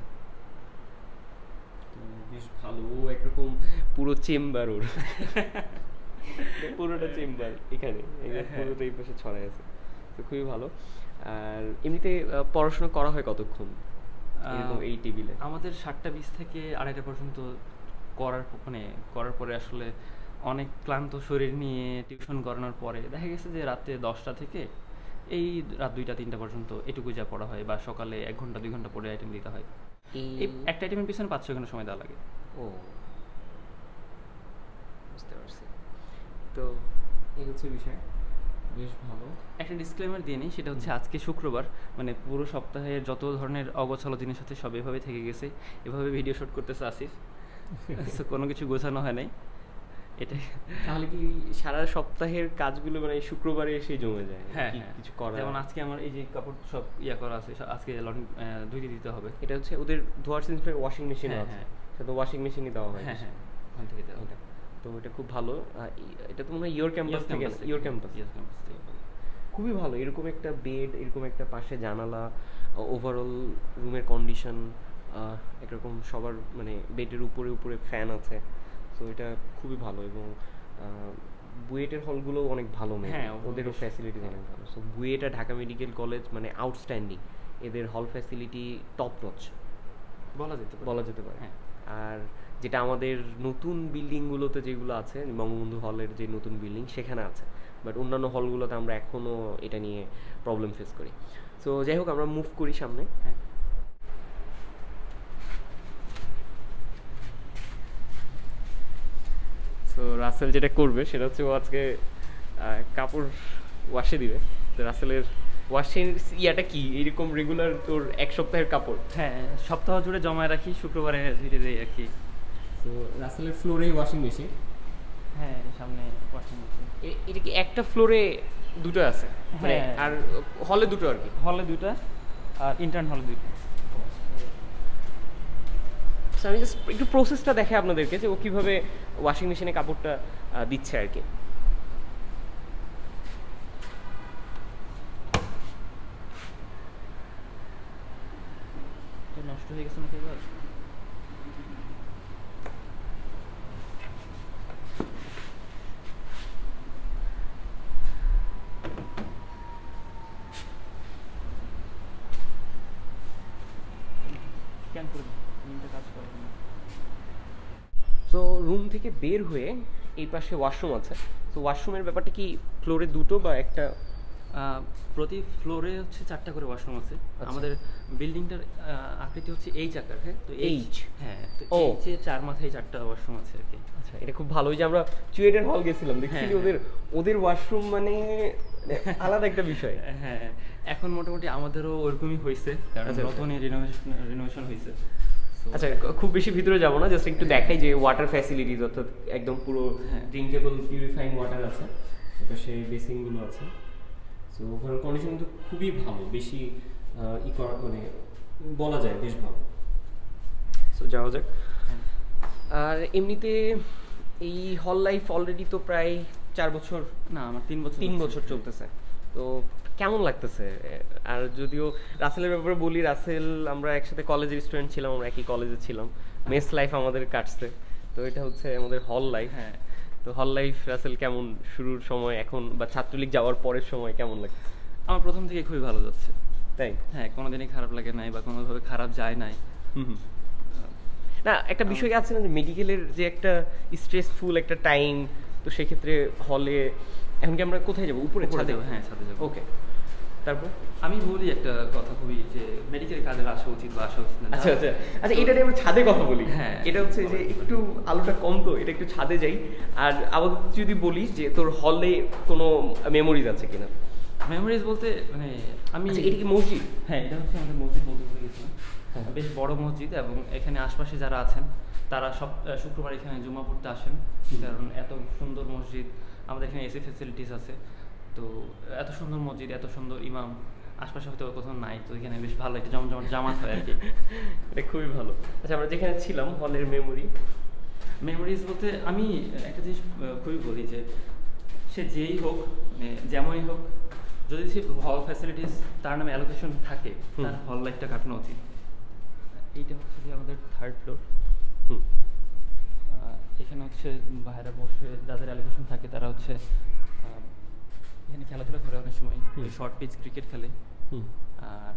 তো বেশ ভালো। ও একরকম পুরো চেম্বার ওর। পুরোটা চেম্বার এখানে, পুরোটা এই পাশে ছড়াই আছে। তো খুবই ভালো। আর এমনিতে পড়াশোনা করা হয় কতক্ষণ এরকম এই টেবিলে? আমাদের 7টা 20 থেকে 2:30 পর্যন্ত করার পরে আসলে অনেক ক্লান্ত শরীর নিয়ে টিউশন করানোর পরে দেখা গেছে যে রাতে 10টা থেকে এই রাত 2টা 3টা পর্যন্ত এটুকু যা পড়া হয়, বা সকালে 1 ঘন্টা 2 ঘন্টা পরে আইটেম দিতে হয়। এই একটা আইটেমের পিছনে 5-6 ঘন্টা সময় দেওয়া লাগে। ও, বুঝতে পারছি। তো এই হচ্ছে বিষয়, বেশ ভালো। একটা ডিসক্লেমার দিয়ে নিই, সেটা হচ্ছে আজকে শুক্রবার, মানে পুরো সপ্তাহের যত ধরনের অগোছালো জিনিস আছে সব এভাবে থেকে গেছে, এভাবে ভিডিও শুট করতেছে আসিফ। সো কোনো কিছু গোছানো হয় নাই এটাই। তাহলে কি সারা সপ্তাহের কাজগুলো মানে শুক্রবারে এসে জমে যায়? হ্যাঁ কিছু করা, যেমন আজকে আমার এই যে কাপড় সব করা আছে, আজকে ধুইতে দিতে হবে। এটা হচ্ছে ওদের ধোয়ার সিস্টেম, ওয়াশিং মেশিন হ্যাঁ, আছে, হ্যাঁ। সেটা ওয়াশিং মেশিনই দেওয়া হয়। হ্যাঁ হ্যাঁ ওখান থেকে দেওয়া এটা তো এটা খুব ভালো। এটা তো মনে হয় ইয়োর ক্যাম্পাস থেকে, ইয়োর ক্যাম্পাস থেকে। খুবই ভালো। এরকম একটা বেড, এরকম একটা পাশে জানালা, ওভারঅল রুমের কন্ডিশন একরকম, সবার মানে বেডের উপরে উপরে ফ্যান আছে। সো এটা খুবই ভালো। এবং বুয়েটের হলগুলো অনেক ভালো, হ্যাঁ, ওদেরও বেশ ফ্যাসিলিটিস অনেক ভালো। সো বুয়েট আর ঢাকা মেডিকেল কলেজ মানে আউটস্ট্যান্ডিং, এদের হল ফ্যাসিলিটি টপ নচ বলা যেতে পারে। যেতে পারে। হ্যাঁ। আর যেটা আমাদের নতুন বিল্ডিংগুলোতে যেগুলো আছে, বঙ্গবন্ধু হলের যে নতুন বিল্ডিং সেখানে আছে, বাট অন্যান্য হলগুলোতে আমরা এখনও এটা নিয়ে প্রবলেম ফেস করি। সো যাই হোক, আমরা মুভ করি সামনে। হ্যাঁ। সো রাসেল যেটা করবে সেটা হচ্ছে ও আজকে কাপড় ওয়াশে দিবে। তো রাসেলের ওয়াশিং ইয়াটা কি, এরকম রেগুলার তোর এক সপ্তাহের কাপড়? হ্যাঁ, সপ্তাহ জুড়ে জমায় রাখি, শুক্রবারে ধুয়ে দিই আর কি। তো রাসেলের ফ্লোরেই ওয়াশিং মেশিন। হ্যাঁ, সামনে ওয়াশিং মেশিন। এটা কি একটা ফ্লোরে দুটো আছে? মানে হ্যাঁ। আর হলে দুটো আর কি? হলে 2টা আর ইন্টার্ন হলে 2টা। So, আমি জাস্ট একটু প্রসেসটা দেখে আপনাদেরকে যে ও কীভাবে ওয়াশিং মেশিনে কাপড়টা দিচ্ছে আর কি। নষ্ট হয়ে গেছে নাকি এবার? স্ক্যান করে দিন, লিঙ্কটা কাজ করে কিনা। সো রুম থেকে বের হয়ে এই পাশে ওয়াশরুম আছে। তো ওয়াশরুমের ব্যাপারটা কি ফ্লোরে দুটো বা একটা? প্রতি ফ্লোরে হচ্ছে 4টা করে ওয়াশরুম আছে। আমাদের বিল্ডিংটার আকৃতি হচ্ছে এইচ আকার। হ্যাঁ, তো H? হ্যাঁ, তো ও। এইচে 4 মাথায় 4টা ওয়াশরুম আছে আর কি। আচ্ছা, এটা খুব ভালো। ওই যে আমরা চুয়েটের হল গেছিলাম, দেখছি হ্যাঁ, যে ওদের ওদের ওয়াশরুম মানে আলাদা একটা বিষয়। হ্যাঁ, এখন মোটামুটি আমাদেরও ওরকমই হয়েছে, কারণ আচ্ছা, আচ্ছা। নতুনই রিনোভেশন হয়েছে। So, আচ্ছা, খুব বেশি ভিতরে যাব না, জাস্ট একটু দেখাই যে ওয়াটার ফ্যাসিলিটিস, অর্থাৎ একদম পুরো হ্যাঁ। ড্রিঙ্কেবল পিউরিফাইং ওয়াটার আছে। এপাশে বেসিনগুলো আছে। সো ওভারঅল কন্ডিশন কিন্তু খুবই ভালো, বেশি মানে বলা যায় বেশ ভালো। সো যাওয়া যাক। হ্যাঁ। আর এমনিতে এই হল লাইফ অলরেডি তো প্রায় 4 বছর, না, আমার 3 বছর 3 বছর চলতেছে। তো কেমন লাগতেছে? আর যদিও রাসেলের ব্যাপারে বলি, রাসেল আমরা একসাথে কলেজের স্টুডেন্ট ছিলাম, আমরা একই কলেজে ছিলাম, মেস লাইফ আমাদের কাটছে। তো এটা হচ্ছে আমাদের হল লাইফ। হ্যাঁ। তো হল লাইফ রাসেল কেমন শুরুর সময়, এখন বা ছাত্রলীগ যাওয়ার পরের সময় কেমন লাগে? আমার প্রথম থেকে খুবই ভালো যাচ্ছে। তাই? হ্যাঁ, কোনোদিনই খারাপ লাগে নাই বা কোনোভাবে খারাপ যায় নাই। হুম। না, একটা বিষয় আছে না যে মেডিকেলের যে একটা স্ট্রেসফুল একটা টাইম, তো সেক্ষেত্রে হলে এখন কি আমরা কোথায় যাবো? উপরে উপরে ছাদে? যাবো, হ্যাঁ, ছাদে যাবো। ওকে, তারপর? আমি বলি একটা কথা খুবই, যে মেডিকেল কাজে আসা উচিত বা আসা উচিত না। আচ্ছা আচ্ছা আচ্ছা, এটা নিয়ে আমরা ছাদে কথা বলি। হ্যাঁ। এটা হচ্ছে যে একটু আলোটা কম, তো এটা একটু ছাদে যাই। আর আবার যদি বলিস যে তোর হলে কোনো মেমোরিজ আছে কিনা? মেমোরিজ বলতে মানে আমি, আচ্ছা, এটা কি মসজিদ? হ্যাঁ, এটা হচ্ছে আমাদের মসজিদ বলতে ভুলে গেছিলাম। হ্যাঁ। বেশ বড় মসজিদ, এবং এখানে আশপাশে যারা আছেন তারা সব শুক্রবার এখানে জুমা পড়তে আসেন, কারণ এত সুন্দর মসজিদ। আমাদের এখানে এসি ফ্যাসিলিটিস আছে। তো এত সুন্দর মসজিদ, এত সুন্দর ইমাম আশপাশে হয়তো কোথাও নাই, তো এখানে বেশ ভালো একটা জমজমাট জামাত হয় আর কি। এটা খুবই ভালো। আচ্ছা, আমরা যেখানে ছিলাম হলের মেমোরিজ বলতে আমি একটা জিনিস খুবই বলি, যে সে যেই হোক, মানে যেমনই হোক, যদি সে হল ফ্যাসিলিটিস তার নামে অ্যালোকেশন থাকে, তার হল লাইফটা কাটানো উচিত। এইটা হচ্ছে যে আমাদের 3rd ফ্লোর। হুম। এখানে হচ্ছে বাইরে বসে যাদের অ্যালোকেশন থাকে তারা হচ্ছে এখানে খেলাধুলা করে অনেক সময়, শর্ট পিচ ক্রিকেট খেলে। হুম। আর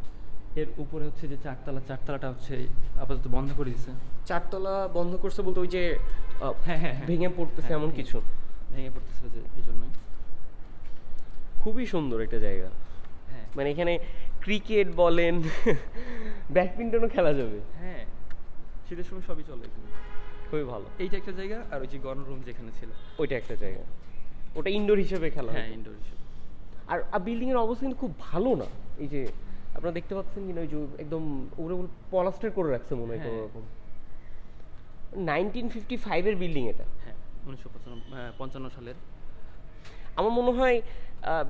এর উপরে হচ্ছে যে 4তলাটা হচ্ছে আপাতত বন্ধ করে দিয়েছে। 4তলা বন্ধ করছে বলতে ওই যে হ্যাঁ, হ্যাঁ, হ্যাঁ। ভেঙে পড়তেছে হ্যাঁ, এমন কিছু? ভেঙে পড়তেছে, যে এই জন্যই। খুবই সুন্দর একটা জায়গা। হ্যাঁ, মানে এখানে ক্রিকেট বলেন, ব্যাডমিন্টনও খেলা যাবে। হ্যাঁ, শীতের সময় সবই চলে এখানে। খুবই ভালো। এইটা একটা জায়গা, আর ওই যে গণরুম যেখানে ছিল ওইটা একটা জায়গা, ওটা ইনডোর হিসেবে খেলা হ্যাঁ, হতো। ইনডোর হিসেবে। আর বিল্ডিং এর অবস্থা কিন্তু খুব ভালো না। এই যে আপনারা দেখতে পাচ্ছেন কিনা, ওই যে একদম ওগুলো পলাস্টার করে রাখছে মনে হয় কোনো হ্যাঁ। রকম। 1955 এর বিল্ডিং এটা। হ্যাঁ, 1955 সালের। আমার মনে হয়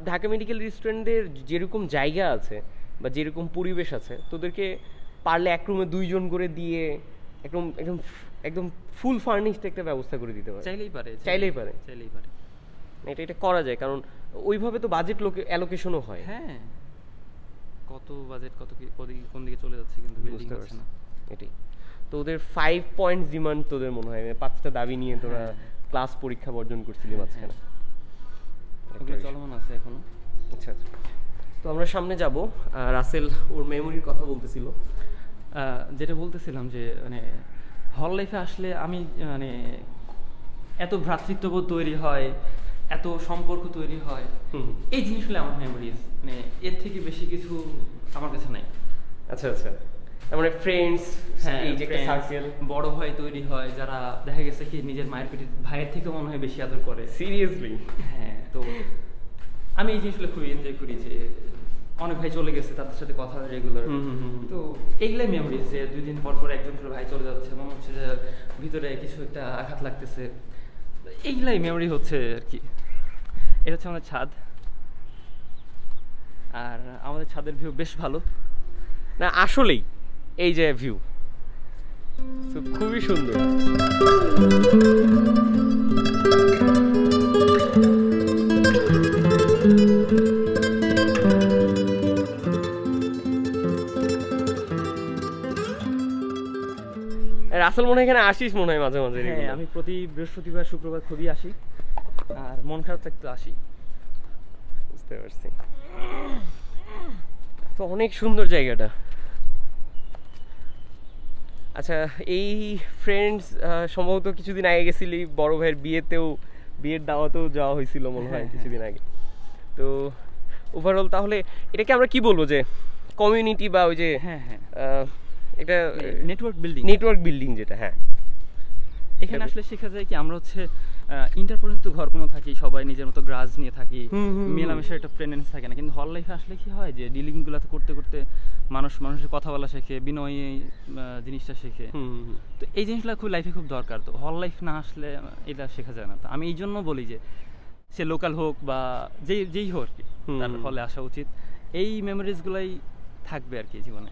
ঢাকা মেডিকেল স্টুডেন্টদের যেরকম জায়গা আছে বা যেরকম পরিবেশ আছে, তোদেরকে পারলে এক রুমে 2 জন করে দিয়ে একদম একদম একদম ফুল ফার্নিশড একটা ব্যবস্থা করে দিতে পারে। চাইলেই পারে। চাইলেই পারে। চাইলেই পারে। এটা করা যায়, কারণ ওইভাবে তো বাজেট অ্যালোকেশনও হয়। হ্যাঁ, কত বাজেট, কত কি কোন দিকে চলে যাচ্ছে, কিন্তু বিল্ডিং বুঝতে হচ্ছে পারছি না। এটাই। তো ওদের 5 পয়েন্টস ডিমান্ড তোদের মনে হয় 5টা দাবি নিয়ে তোরা ক্লাস পরীক্ষা বর্জন করছিলি মাঝখানে। ওগুলো চলমান আছে এখনো। আচ্ছা আচ্ছা, তো আমরা সামনে যাব। রাসেল ওর মেমোরির কথা বলতেছিল। যেটা বলতেছিলাম যে মানে হল লাইফে আসলে আমি মানে এত ভ্রাতৃত্ববোধ তৈরি হয়, এত সম্পর্ক তৈরি হয়, এই জিনিসগুলো আমার মেমোরিজ, মানে এর থেকে বেশি কিছু আমার কাছে নাই। আচ্ছা আচ্ছা, মানে ফ্রেন্ডস, এই যে একটা সার্কেল, বড় ভাই তৈরি হয় যারা দেখা গেছে কি নিজের মায়ের পেটে ভাইয়ের থেকে মনে হয় বেশি আদর করে। সিরিয়াসলি? হ্যাঁ, তো আমি এই জিনিসগুলো খুবই এনজয় করি যে অনেক ভাই চলে গেছে, তাদের সাথে কথা হয় রেগুলার। তো এইগুলাই মেমোরিজ যে 2 দিন পর পর একজন করে ভাই চলে যাচ্ছে, মনে হচ্ছে যে ভিতরে কিছু একটা আঘাত লাগতেছে। এইগুলাই মেমোরি হচ্ছে আর কি। এটা হচ্ছে আমাদের ছাদ, আর আমাদের ছাদের ভিউ বেশ ভালো। না আসলেই এই যে ভিউ খুবই সুন্দর। রাসেল মনে হয় এখানে আসিস মনে হয় মাঝে মাঝে? হ্যাঁ, আমি প্রতি বৃহস্পতিবার শুক্রবার খুবই আসি, আর মন খারাপ থাকতে আসি। বুঝতে পারছি। তো অনেক সুন্দর জায়গাটা। আচ্ছা, এই ফ্রেন্ডস সম্ভবত কিছুদিন আগে গেছিলি বড় ভাইয়ের বিয়ের দাওয়াতেও যাওয়া হয়েছিল মনে হয় কিছুদিন আগে। তো ওভারঅল তাহলে এটাকে আমরা কি বলবো, যে কমিউনিটি বা ওই যে এটা নেটওয়ার্ক বিল্ডিং যেটা, হ্যাঁ এখানে আসলে শেখা যায় কি আমরা হচ্ছে ইন্টার পর্যন্ত ঘর কোনো থাকি, সবাই নিজের মতো গ্রাজ নিয়ে থাকি, মেলামেশা একটা প্রেজেন্স থাকে না। কিন্তু হল লাইফে আসলে কি হয় যে ডিলিংগুলো করতে করতে মানুষের কথা বলা শেখে, বিনয় জিনিসটা শেখে। তো এই জিনিসগুলো খুব লাইফে খুব দরকার। তো হল লাইফ না আসলে এটা শেখা যায় না। তো আমি এই জন্য বলি যে সে লোকাল হোক বা যেই হোক আর কি, তার হলে আসা উচিত। এই মেমোরিজগুলাই থাকবে আর কি জীবনে।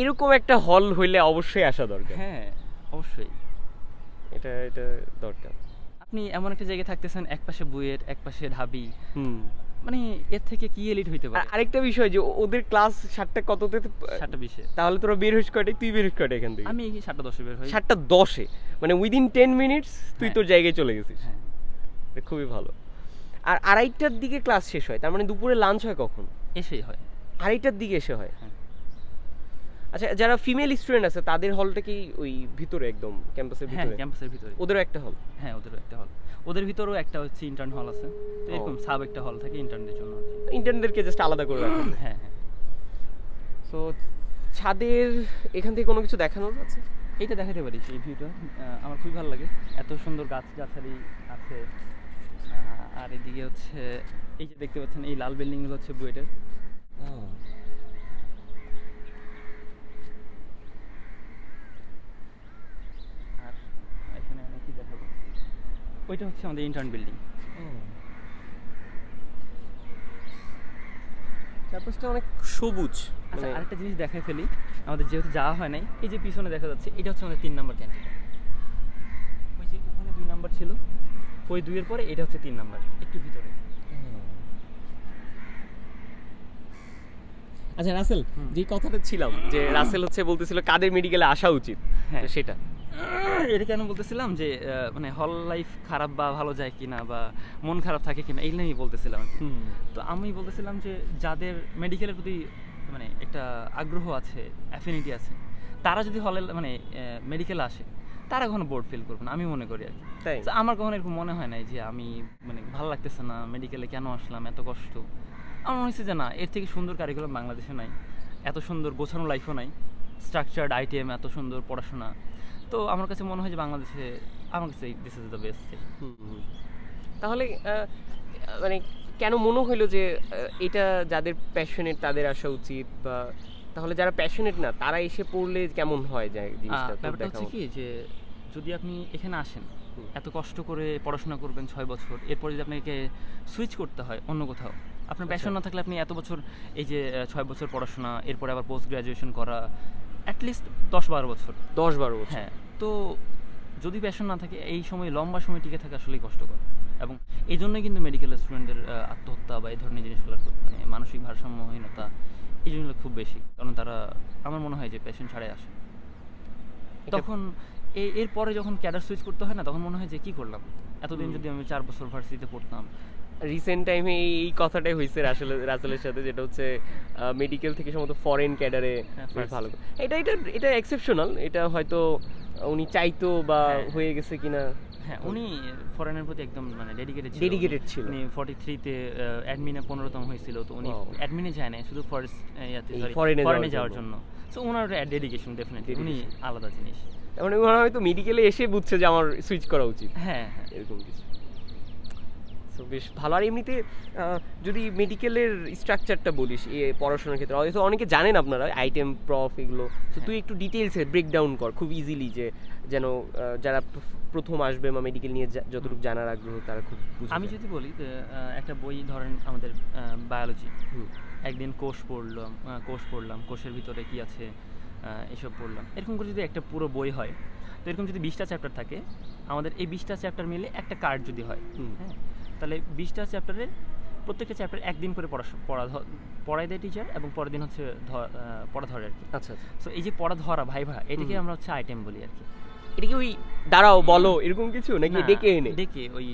এরকম একটা হল হইলে অবশ্যই আসা দরকার। হ্যাঁ অবশ্যই, এটা দরকার। আপনি এমন একটা জায়গায় থাকতেছেন, এক পাশে বুয়েট, এক পাশে ঢাবি, মানে এর থেকে কি এলিট হইতে পারে? আরেকটা বিষয় যে ওদের ক্লাস 7টা কততে? 7:20। তাহলে তোরা বের হইস কয়টায়? তুই বের হইস কয়টায় এখান থেকে? আমি 7:10 বের হই। 7:10, মানে উইদিন 10 মিনিটস তুই তোর জায়গায় চলে গেছিস। হ্যাঁ, খুবই ভালো। আর 2:30টার দিকে ক্লাস শেষ হয়, তার মানে দুপুরে লাঞ্চ হয় কখন? এসেই হয় 2:30টার দিকে এসে হয়। আচ্ছা, যারা ফিমেল স্টুডেন্ট আছে তাদের হলটা কি ওই ভিতরে একদম ক্যাম্পাসের ভিতরে? হ্যাঁ, ক্যাম্পাসের ভিতরে। ওদেরও একটা হল? হ্যাঁ, ওদেরও একটা হল। ওদের ভিতরেও একটা হচ্ছে ইন্টার্ন হল আছে। তো এরকম সাব একটা হল থাকে ইন্টার্নদের জন্য। ইন্টার্নদেরকে জাস্ট আলাদা করে রাখা? হ্যাঁ হ্যাঁ। সো ছাদের এখান থেকে কোনো কিছু দেখানোর আছে? এইটা দেখাতে পারি, এই ভিউটা আমার খুবই ভালো লাগে। এত সুন্দর গাছগাছালি আছে। আর এদিকে হচ্ছে এই যে দেখতে পাচ্ছেন এই লাল বিল্ডিংগুলো হচ্ছে বুয়েটের। আর এখানে আমি কি দেখাবো, ওইটা হচ্ছে আমাদের ইন্টার্ন বিল্ডিং। চারপাশটা অনেক সবুজ। আচ্ছা, আরেকটা জিনিস দেখাই ফেলি, আমাদের যেহেতু যাওয়া হয় নাই, এই যে পিছনে দেখা যাচ্ছে এটা হচ্ছে আমাদের 3 নম্বর ক্যান্টিন। ওই যে ওখানে 2 নাম্বার ছিল, ওই 2 এর পরে এটা হচ্ছে 3 নাম্বার, একটু ভিতরে। আচ্ছা রাসেল, যে কথাটা ছিলাম যে রাসেল হচ্ছে বলতেছিল কাদের মেডিকেলে আসা উচিত, হ্যাঁ সেটা এটা কেন বলতেছিলাম যে মানে হল লাইফ খারাপ বা ভালো যায় কিনা বা মন খারাপ থাকে কিনা, এই নিয়েই বলতেছিলাম। তো আমি বলতেছিলাম যে যাদের মেডিকেলের প্রতি মানে একটা আগ্রহ আছে, অ্যাফিনিটি আছে, তারা যদি হলে মানে মেডিকেলে আসে, তারা কখনো বোর্ড ফিল করবে না, আমি মনে করি আর কি। তাই আমার কখনো এরকম মনে হয় নাই যে আমি মানে ভালো লাগতেছে না, মেডিকেলে কেন আসলাম, এত কষ্ট। আমার মনে হচ্ছে যে না, এর থেকে সুন্দর কারিকুলাম বাংলাদেশে নাই, এত সুন্দর গোছানো লাইফও নাই, স্ট্রাকচার্ড আইটিএম, এত সুন্দর পড়াশোনা। তো আমার কাছে মনে হয় যে বাংলাদেশে আমার কাছে দিস ইজ দ্য বেস্ট। তাহলে মানে কেন মনে হইলো যে এটা যাদের প্যাশনেট তাদের আসা উচিত, বা তাহলে যারা প্যাশনেট না তারা এসে পড়লে কেমন হয় যায় জিনিসটা? ব্যাপারটা হচ্ছে কি যে যদি আপনি এখানে আসেন, এত কষ্ট করে পড়াশোনা করবেন 6 বছর, এরপরে যদি আপনাকে সুইচ করতে হয় অন্য কোথাও, আপনার প্যাশন না থাকলে আপনি এত বছর এই যে 6 বছর পড়াশোনা, এরপরে আবার পোস্ট গ্রাজুয়েশন করা, অ্যাটলিস্ট 10-12 বছর। 10-12 বছর, হ্যাঁ। তো যদি প্যাশন না থাকে এই সময় লম্বা সময় টিকে থাকা আসলেই কষ্টকর, এবং এই জন্যই কিন্তু মেডিকেল স্টুডেন্টদের আত্মহত্যা বা এই ধরনের জিনিসগুলো মানে মানসিক ভারসাম্যহীনতা এই জিনিসগুলো খুব বেশি, কারণ তারা আমার মনে হয় যে প্যাশন ছাড়াই আসে। তখন এরপরে যখন ক্যাডার সুইচ করতে হয় না, তখন মনে হয় যে কি করলাম, এতদিন যদি আমি 4 বছর ভার্সিটিতে পড়তাম। রিসেন্ট টাইমে এই কথাটাই হয়েছে রাসেলের সাথে, যেটা হচ্ছে মেডিকেল থেকে সম্ভবত ফরেন ক্যাডারে ভালো। এটা এক্সেপশনাল, এটা হয়তো উনি চাইতো বা হয়ে গেছে কিনা। হ্যাঁ, উনি ফরেনের প্রতি একদম মানে ডেডিকেটেড ছিল। উনি 43-তে অ্যাডমিনে 15তম হয়েছিল, তো উনি অ্যাডমিনে যায় না, শুধু ফরেনে যাওয়ার জন্য। সো ওনার ডেডিকেশন ডেফিনেটলি, উনি আলাদা জিনিস। মানে ওনারা হয়তো মেডিকেলে এসে বুঝছে যে আমার সুইচ করা উচিত। হ্যাঁ, এরকম কিছু। সো বেশ ভালো। আর এমনিতে যদি মেডিকেলের স্ট্রাকচারটা বলিস পড়াশোনার ক্ষেত্রে, হয়তো অনেকে জানেন আপনারা আইটেম প্রফ এগুলো, তো তুই একটু ডিটেইলসে ব্রেকডাউন কর খুব ইজিলি, যে যেন যারা প্রথম আসবে বা মেডিকেল নিয়ে যতটুকু জানার আগ্রহ তারা খুব বুঝবে। আমি যদি বলি একটা বই ধরেন আমাদের বায়োলজি, একদিন কোষ পড়লাম, কোষের ভিতরে কি আছে এসব পড়লাম, এরকম করে যদি একটা পুরো বই হয়, তো এরকম যদি 20টা চ্যাপ্টার থাকে, আমাদের এই 20টা চ্যাপ্টার মিলে একটা কার্ড যদি হয়, হ্যাঁ, তাহলে 20টা চ্যাপ্টারের প্রত্যেকটা চ্যাপ্টার একদিন করে পড়ায় দেয় টিচার, এবং পরের দিন হচ্ছে পড়া ধরে আর কি। আচ্ছা, সো এই যে পড়া ধরা ভাইভা, এটাকে আমরা হচ্ছে আইটেম বলি আর কি। এটা কি ওই দাঁড়াও বলো এরকম কিছু নাকি ডেকে ওই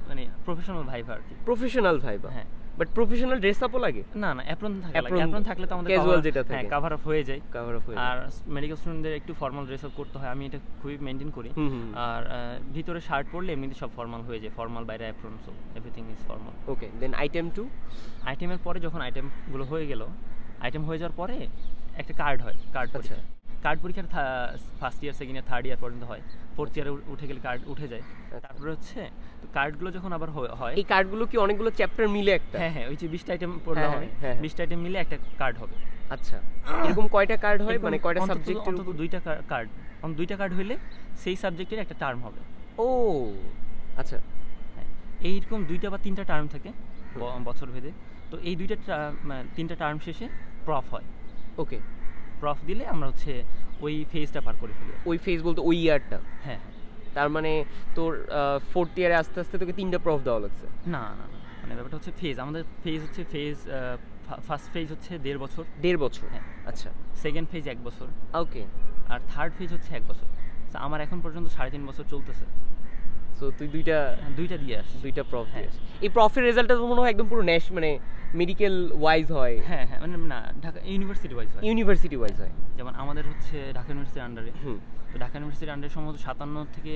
মানে প্রফেশনাল ভাইভা আর কি? প্রফেশনাল ভাইভা, হ্যাঁ। বাট প্রফেশনাল ড্রেস আপও লাগে? না, অ্যাপ্রন থাকলে তো আমাদের ক্যাজুয়াল যেটা থাকে কভার আপ হয়ে যায়। আর মেডিকেল স্টুডেন্টদের একটু ফর্মাল ড্রেস আপ করতে হয়, আমি এটা খুবই মেইনটেইন করি। আর ভিতরে শার্ট পরলে এমনিতে সব ফর্মাল হয়ে যায়, ফর্মাল বাইরে apron, so everything is formal. Okay, then item 2। আইটেমের পরে যখন আইটেমগুলো হয়ে গেল, আইটেম হয়ে যাওয়ার পরে একটা কার্ড হয়, কার্ড পরীক্ষার first year, second year, third year পর্যন্ত হয়। ফোর্থ ইয়ারে উঠে গেলে কার্ড উঠে যায়। তারপরে হচ্ছে তো কার্ডগুলো যখন আবার হয়, এই কার্ডগুলো কি অনেকগুলো চ্যাপ্টার মিলে একটা? হ্যাঁ, ওই যে 20টা আইটেম পড়লে হবে, 20টা আইটেম মিলে একটা কার্ড হবে। আচ্ছা, এরকম কয়টা কার্ড হয়, মানে কয়টা সাবজেক্টের? অন্তত 2টা কার্ড, অন্তত 2টা কার্ড হইলে সেই সাবজেক্টের একটা টার্ম হবে। ও আচ্ছা, হ্যাঁ, এইরকম 2টা বা 3টা টার্ম থাকে বছর ভেদে। তো এই 3টা টার্ম শেষে প্রফ হয়। ওকে, প্রফ দিলে আমরা হচ্ছে ওই ফেজটা পার করে ফেলি। ওই ফেজ বলতে ওই ইয়ারটা? হ্যাঁ। তার মানে তোর 4th ইয়ারে আস্তে আস্তে তোকে 3টা প্রফ দেওয়া লাগছে? না, মানে ব্যাপারটা হচ্ছে ফেজ, আমাদের ফেজ হচ্ছে ফার্স্ট ফেজ হচ্ছে 1.5 বছর। 1.5 বছর? হ্যাঁ। আচ্ছা। সেকেন্ড ফেজ 1 বছর। ওকে। আর থার্ড ফেজ হচ্ছে 1 বছর। আমার এখন পর্যন্ত 3.5 বছর চলতেছে। সো তুই দুইটা দিয়ে আসছিস? 2টা প্রফ দিয়ে আসছিস। এই প্রফের রেজাল্টটা তো মনে হয় একদম পুরো মানে মেডিকেল ওয়াইজ হয়? হ্যাঁ, মানে না, ঢাকা ইউনিভার্সিটি ওয়াইজ হয়। যেমন আমাদের হচ্ছে ঢাকা ইউনিভার্সিটির আন্ডারে, তো ঢাকা ইউনিভার্সিটির আন্ডারে সম্ভবত 57 থেকে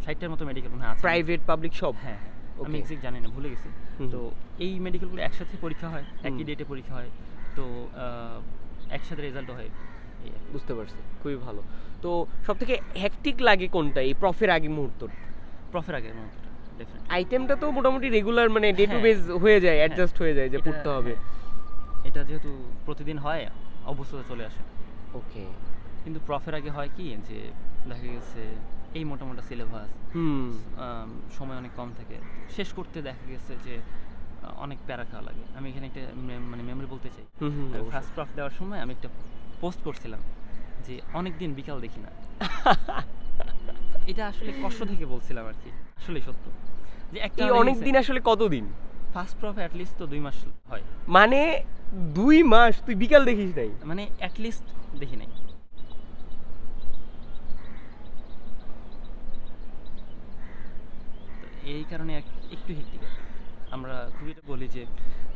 60টার মতো মেডিকেল মনে আছে, প্রাইভেট পাবলিক সব। হ্যাঁ, আমি এক্সাক্ট জানি না, ভুলে গেছি। তো এই মেডিকেলগুলো একসাথে পরীক্ষা হয়, একই ডেটে পরীক্ষা হয়, তো একসাথে রেজাল্ট হয়। বুঝতে পারছি, খুবই ভালো। তো সবথেকে হ্যাকটিক লাগে কোনটা, এই প্রফের আগে মুহূর্ত? প্রফের আগের মুহূর্তটা ডেফিনেটলি। আইটেমটা তো মোটামুটি রেগুলার, মানে ডে টু বেস হয়ে যায়, অ্যাডজাস্ট হয়ে যায় যে পড়তে হবে। এটা যেহেতু প্রতিদিন হয়, অবশ্যই চলে আসে। ওকে। কিন্তু প্রফের আগে হয় কি, যে দেখা গেছে এই মোটামুটি সিলেবাস, সময় অনেক কম থাকে, শেষ করতে দেখা গেছে যে অনেক প্যারা খাওয়া লাগে। আমি এখানে একটা মানে মেমরি বলতে চাই। ফার্স্ট প্রফ দেওয়ার সময় আমি একটা পোস্ট করছিলাম যে অনেকদিন বিকাল দেখি না। এটা আসলে কষ্ট থেকে বলছিলাম আর কি, আসলে সত্য যে একটা অনেকদিন আসলে কতদিন? ফার্স্ট প্রফ অ্যাটলিস্ট তো 2 মাস হয়। মানে 2 মাস তুই বিকাল দেখিস নাই? মানে অ্যাটলিস্ট দেখি নাই। এই কারণে একটু হেক্টিক। আমরা খুবই বলি যে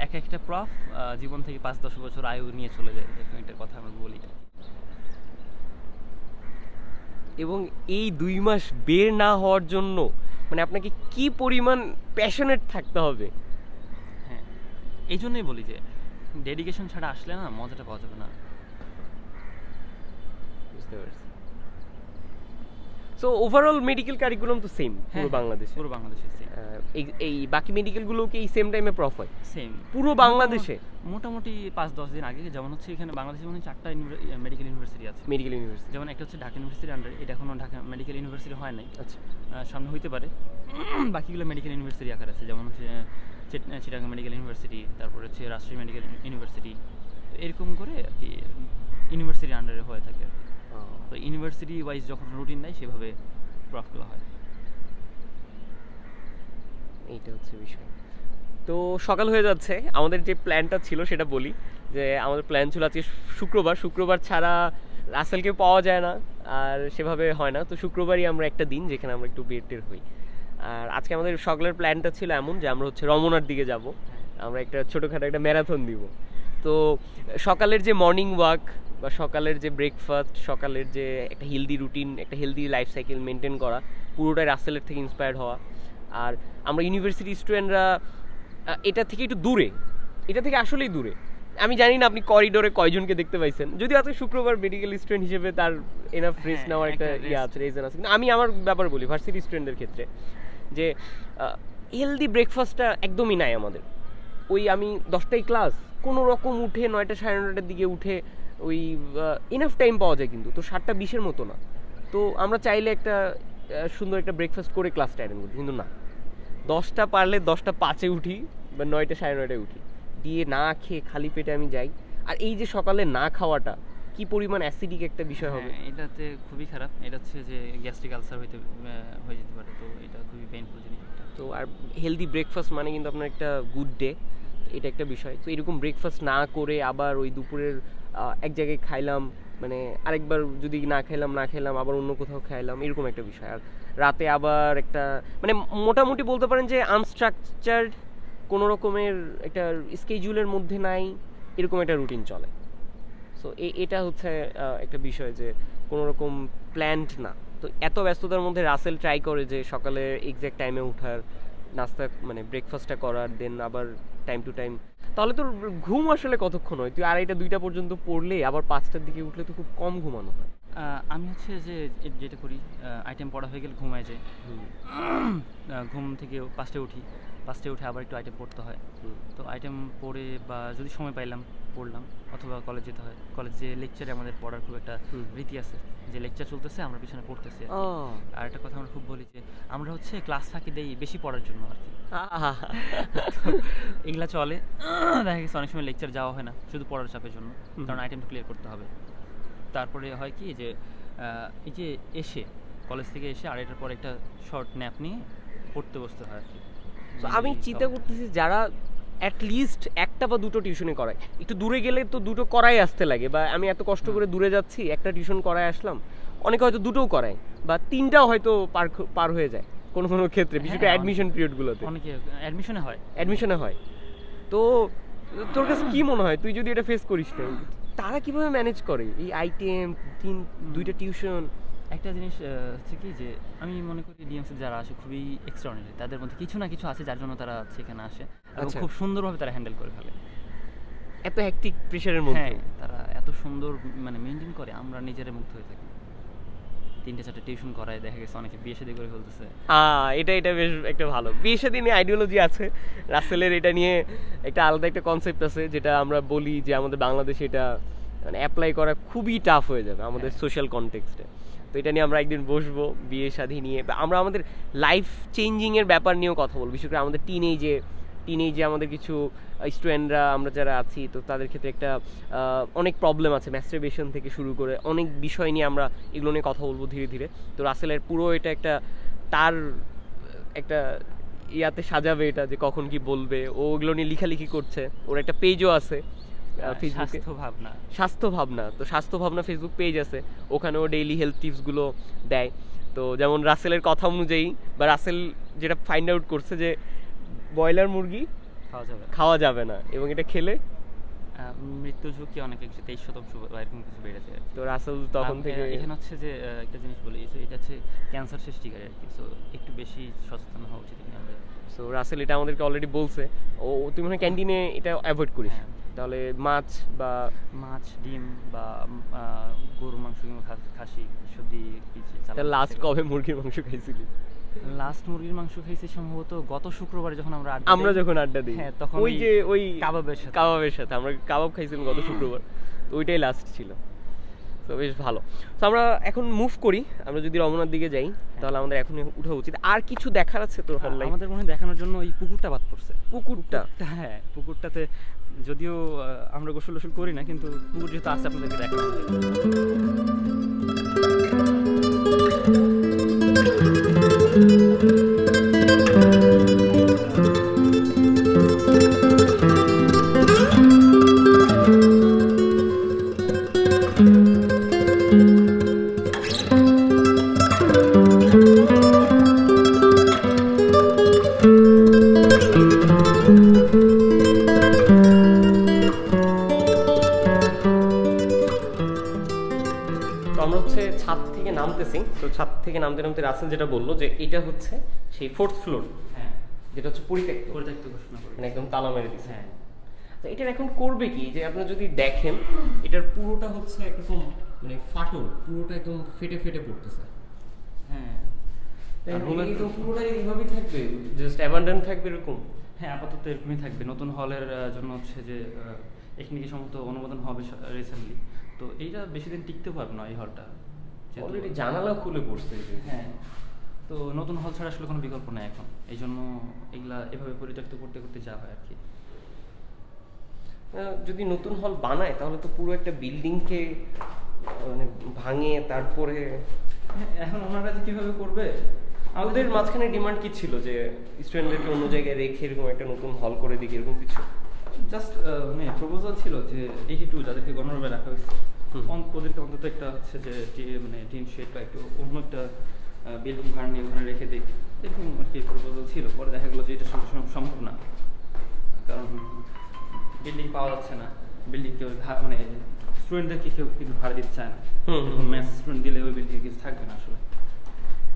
একটা প্রফ জীবন থেকে 5-10 বছর আয়ু নিয়ে চলে যায়, এরকম একটা কথা আমরা বলি। এবং এই 2 মাস বের না হওয়ার জন্য মানে আপনাকে কি পরিমাণ প্যাশনেট থাকতে হবে? হ্যাঁ, এই জন্যই বলি যে ডেডিকেশন ছাড়া আসলে না মজাটা পাওয়া যাবে না। বুঝতে পারছি। সো ওভারঅল মেডিকেল কারিকুলাম তো সেম পুরো বাংলাদেশে? পুরো বাংলাদেশে সেম। এই বাকি মেডিকেলগুলো কি এই সেম টাইমে প্রফ হয়? সেম পুরো বাংলাদেশে? মোটামুটি 5-10 দিন আগে, যেমন হচ্ছে এখানে বাংলাদেশে মনে 4টা মেডিকেল ইউনিভার্সিটি আছে। মেডিকেল ইউনিভার্সিটি যেমন একটা হচ্ছে ঢাকা ইউনিভার্সিটির আন্ডারে, এটা এখনো ঢাকা মেডিকেল ইউনিভার্সিটি হয় নাই। আচ্ছা, সামনে হইতে পারে। বাকিগুলো মেডিকেল ইউনিভার্সিটি আকার আছে, যেমন হচ্ছে চিটাগাং মেডিকেল ইউনিভার্সিটি, তারপর হচ্ছে রাজশাহী মেডিকেল ইউনিভার্সিটি, এরকম করে আর কি ইউনিভার্সিটির আন্ডারে হয়ে থাকে। তো ইউনিভার্সিটি ওয়াইজ যখন রুটিন নেয় সেভাবে ক্রাফটগুলো হয়। এইটা হচ্ছে বিষয়। তো সকাল হয়ে যাচ্ছে, আমাদের যে প্ল্যানটা ছিল সেটা বলি, যে আমাদের প্ল্যান ছিল আজকে শুক্রবার ছাড়া রাসেলকে পাওয়া যায় না, আর সেভাবে হয় না, তো শুক্রবারই আমরা একটা দিন যেখানে আমরা একটু বের টের হই। আর আজকে আমাদের সকালের প্ল্যানটা ছিল এমন যে আমরা হচ্ছে রমনার দিকে যাব, আমরা একটা ছোটোখাটো একটা ম্যারাথন দিব। তো সকালের যে মর্নিং ওয়াক বা সকালের যে ব্রেকফাস্ট, সকালের যে একটা হেলদি রুটিন, একটা হেলদি লাইফ সাইকেল মেনটেন করা, পুরোটাই রাসেলের থেকে ইন্সপায়ার্ড হওয়া। আর আমরা ইউনিভার্সিটি স্টুডেন্টরা এটা থেকে একটু দূরে, এটা থেকে আসলেই দূরে। আমি জানি না আপনি করিডোরে কয়জনকে দেখতে পাইছেন, যদিও আজকে শুক্রবার মেডিকেল স্টুডেন্ট হিসেবে তার এনাফ রেস্ট নেওয়ার একটা আছে, রিজন আছে। কিন্তু আমি আমার ব্যাপার বলি ভার্সিটি স্টুডেন্টদের ক্ষেত্রে, যে হেলদি ব্রেকফাস্টটা একদমই নাই আমাদের। ওই আমি 10টায় ক্লাস, কোনো রকম উঠে 9টা 9:30টার দিকে উঠে ওই ইনাফ টাইম পাওয়া যায়, কিন্তু তো 7:20-এর মতো না। তো আমরা চাইলে একটা সুন্দর একটা ব্রেকফাস্ট করে ক্লাসটা অ্যাটেন্ড করি, কিন্তু না, 10টা পারলে 10:05-এ উঠি বা 9টা 9:30টায় উঠি, দিয়ে না খেয়ে খালি পেটে আমি যাই। আর এই যে সকালে না খাওয়াটা কি পরিমাণ অ্যাসিডিক একটা বিষয় হবে, এটাতে খুবই খারাপ। এটা হচ্ছে যে গ্যাস্ট্রিক আলসার হয়ে যেতে পারে, তো এটা খুবই পেইনফুল জিনিস। তো আর হেলদি ব্রেকফাস্ট মানে কিন্তু আপনার একটা গুড ডে, এটা একটা বিষয়। তো এরকম ব্রেকফাস্ট না করে আবার ওই দুপুরের এক জায়গায় খাইলাম, মানে আরেকবার যদি না খেলাম আবার অন্য কোথাও খাইলাম, এরকম একটা বিষয়। আর রাতে আবার একটা মানে মোটামুটি বলতে পারেন যে আনস্ট্রাকচার্ড, কোনো রকমের একটা স্কেডিউলের মধ্যে নাই, এরকম একটা রুটিন চলে। সো এটা হচ্ছে একটা বিষয় যে কোনো রকম প্ল্যান্ড না। তো এত ব্যস্ততার মধ্যে রাসেল ট্রাই করে যে সকালে এক্স্যাক্ট টাইমে ওঠার, নাস্তা মানে ব্রেকফাস্টটা করার, দেন আবার টাইম টু টাইম। তাহলে তোর ঘুম আসলে কতক্ষণ হয়? তুই 2:30-2টা পর্যন্ত পড়লে আবার 5টার দিকে উঠলে তো খুব কম ঘুমানো হয়। আমি হচ্ছে যে যেটা করি, আইটেম পড়া হয়ে গেলে ঘুমায় যায়। ঘুম থেকে 5টায় উঠি, 5টায় উঠে আবার একটু আইটেম পড়তে হয়। তো আইটেম পড়ে বা যদি সময় পাইলাম পড়লাম, অথবা কলেজ যেতে হয়। কলেজে লেকচারে আমাদের পড়ার খুব একটা রীতি আছে, যে লেকচার চলতেছে আমরা পিছনে পড়তেছি। আর একটা কথা আমরা খুব বলি যে আমরা হচ্ছে ক্লাস ফাঁকি দেই বেশি পড়ার জন্য আর কি। এগুলা চলে, দেখা গেছে অনেক সময় লেকচার যাওয়া হয় না শুধু পড়ার চাপের জন্য, কারণ আইটেমটা ক্লিয়ার করতে হবে। তারপরে হয় কি যে এই যে এসে কলেজ থেকে এসে 2:30টার পর একটা শর্ট ন্যাপ নিয়ে পড়তে বসতে হয় আর কি। আমি চিন্তা করতেছি যারা অ্যাটলিস্ট একটা বা দুটো টিউশনে করায়, একটু দূরে গেলে তো দুটো করাই আসতে লাগে, বা আমি এত কষ্ট করে দূরে যাচ্ছি একটা টিউশন করায় আসলাম, অনেকে হয়তো দুটোও করায় বা তিনটাও হয়তো পার হয়ে যায় কোনো কোনো ক্ষেত্রে, বিশেষ করে অ্যাডমিশন পিরিয়ডগুলোতে অনেকে অ্যাডমিশনে হয়। তো তোর কাছে কি মনে হয়, তুই যদি এটা ফেস করিস না, তারা কিভাবে ম্যানেজ করে এই আইটেম, 2টা টিউশন? একটা জিনিস হচ্ছে কি যে আমি মনে করি ডিএমসি যারা আসে খুবই এক্সট্রাঅর্ডিনারি, তাদের মধ্যে কিছু না কিছু আছে যার জন্য তারা সেখানে আসে এবং খুব সুন্দরভাবে তারা হ্যান্ডেল করে ফেলে এত হেক্টিক প্রেশারের মধ্যে। তারা এত সুন্দর মানে মেনটেন করে, আমরা নিজেরা মুগ্ধ হয়ে থাকি। 3-4টা টিউশন করায়, দেখা গেছে অনেকে বিয়ে শাদী করে ফেলতেছে। এটা বেশ একটা ভালো বিয়ে শাদী নিয়ে আইডিওলজি আছে রাসেলের, এটা নিয়ে একটা আলাদা একটা কনসেপ্ট আছে, যেটা আমরা বলি যে আমাদের বাংলাদেশে এটা মানে অ্যাপ্লাই করা খুবই টাফ হয়ে যাবে আমাদের সোশ্যাল কনটেক্সটে। তো এটা নিয়ে আমরা একদিন বসবো, বিয়ে শাদী নিয়ে, বা আমরা আমাদের লাইফ চেঞ্জিংয়ের ব্যাপার নিয়েও কথা বলবো, বিশেষ করে আমাদের টিনেজে আমাদের কিছু স্টুডেন্টরা আমরা যারা আছি, তো তাদের ক্ষেত্রে একটা অনেক প্রবলেম আছে, ম্যাস্টারবেশন থেকে শুরু করে অনেক বিষয় নিয়ে আমরা এগুলো নিয়ে কথা বলবো ধীরে ধীরে। তো রাসেলের পুরো এটা একটা তার একটা ইয়াতে সাজাবে এটা, যে কখন কি বলবে, ও ওগুলো নিয়ে লেখালেখি করছে, ওর একটা পেজও আছে ফেসবুকে, স্বাস্থ্য ভাবনা। তো স্বাস্থ্য ভাবনা ফেসবুক পেজ আছে, ওখানেও ডেইলি হেলথ টিপসগুলো দেয়। তো যেমন রাসেলের কথা অনুযায়ী, বা রাসেল যেটা ফাইন্ড আউট করছে যে ব্রয়লার মুরগি খাওয়া যাবে না, এবং এটা খেলে মৃত্যু ঝুঁকি অনেক 23% এরকম কিছু বেড়ে যায়। তো রাসেল তখন থেকে এখানে হচ্ছে যে একটা জিনিস বলি, এটা হচ্ছে ক্যান্সার সৃষ্টিকারী আর কি, সো একটু বেশি সচেতন হওয়া উচিত এখানে আমাদের। সো রাসেল এটা আমাদেরকে অলরেডি বলছে, তুই মনে হয় ক্যান্টিনে এটা অ্যাভয়েড করিস, তাহলে মাছ ডিম বা গরুর মাংস কিংবা খাসি এসব দিয়ে। লাস্ট কবে মুরগির মাংস খাইছিলি? লাস্ট মুরগির মাংস খাইছি সম্ভবত গত শুক্রবার, যখন আমরা আড্ডা দিই, তখন ওই কাবাবের সাথে আমরা কাবাব খাইছিলাম গত শুক্রবার, তো ওইটাই লাস্ট ছিল। তো বেশ ভালো। তো আমরা এখন মুভ করি, আমরা যদি রমনার দিকে যাই তাহলে আমাদের এখন উঠা উচিত। আর কিছু দেখার আছে তোর হল? আমাদের মনে দেখানোর জন্য ওই পুকুরটা বাদ পড়ছে। পুকুরটাতে যদিও আমরা গোসল করি না, কিন্তু পুকুর যেহেতু আছে আপনাদেরকে দেখানো। ছাদ থেকে নামতেছি, তো ছাদ থেকে নামতে নামতে রাসেল যেটা বললো যে এটা হচ্ছে সেই 4th ফ্লোর, হ্যাঁ যেটা হচ্ছে পরিত্যক্ত পরিত্যক্ত ঘোষণা করে, মানে একদম তালা মেরে দিচ্ছে। হ্যাঁ। তো এটার এখন করবে কি, যে আপনারা যদি দেখেন এটার পুরোটা হচ্ছে একরকম মানে ফাটল, পুরোটা একদম ফেটে ফেটে পড়তেছে। হ্যাঁ তো পুরোটা এইভাবেই থাকবে, জাস্ট অ্যাবান্ডন থাকবে এরকম? হ্যাঁ আপাতত এরকমই থাকবে। নতুন হলের জন্য হচ্ছে যে এখানে কি সম্ভবত অনুমোদন হবে রিসেন্টলি, তো এইটা বেশি দিন টিকতে পারবে না এই হলটা। অলরেডি জানালা খুলে পড়ছে। হ্যাঁ, তো নতুন হল ছাড়া আসলে কোনো বিকল্প নেই এখন, এই জন্য এগুলা এভাবে পরিত্যক্ত করতে করতে যা হয় আর কি। যদি নতুন হল বানায় তাহলে তো পুরো একটা বিল্ডিংকে মানে ভাঙে তারপরে। এখন ওনারা যে কিভাবে করবে, আমাদের মাঝখানে ডিমান্ড কি ছিল যে স্টুডেন্টদেরকে অন্য জায়গায় রেখে এরকম একটা নতুন হল করে দিই, এরকম কিছু জাস্ট মানে প্রপোজাল ছিল যে 82 যাদেরকে গণরুমে রাখা হয়েছে ওদেরকে অন্তত একটা হচ্ছে যে মানে টিন শেড বা একটু অন্য একটা বিল্ডিং ভাড়া নিয়ে ওখানে রেখে দিই, এরকম আর কি প্রপোজাল ছিল। পরে দেখা গেলো যে এটা সম্ভব না, কারণ বিল্ডিং পাওয়া যাচ্ছে না, বিল্ডিং কেউ মানে স্টুডেন্টদেরকে কেউ কিন্তু ভাড়া দিতে চায় না, ম্যাথ স্টুডেন্ট দিলে ওই বিল্ডিংয়ে কিছু থাকবে না আসলে,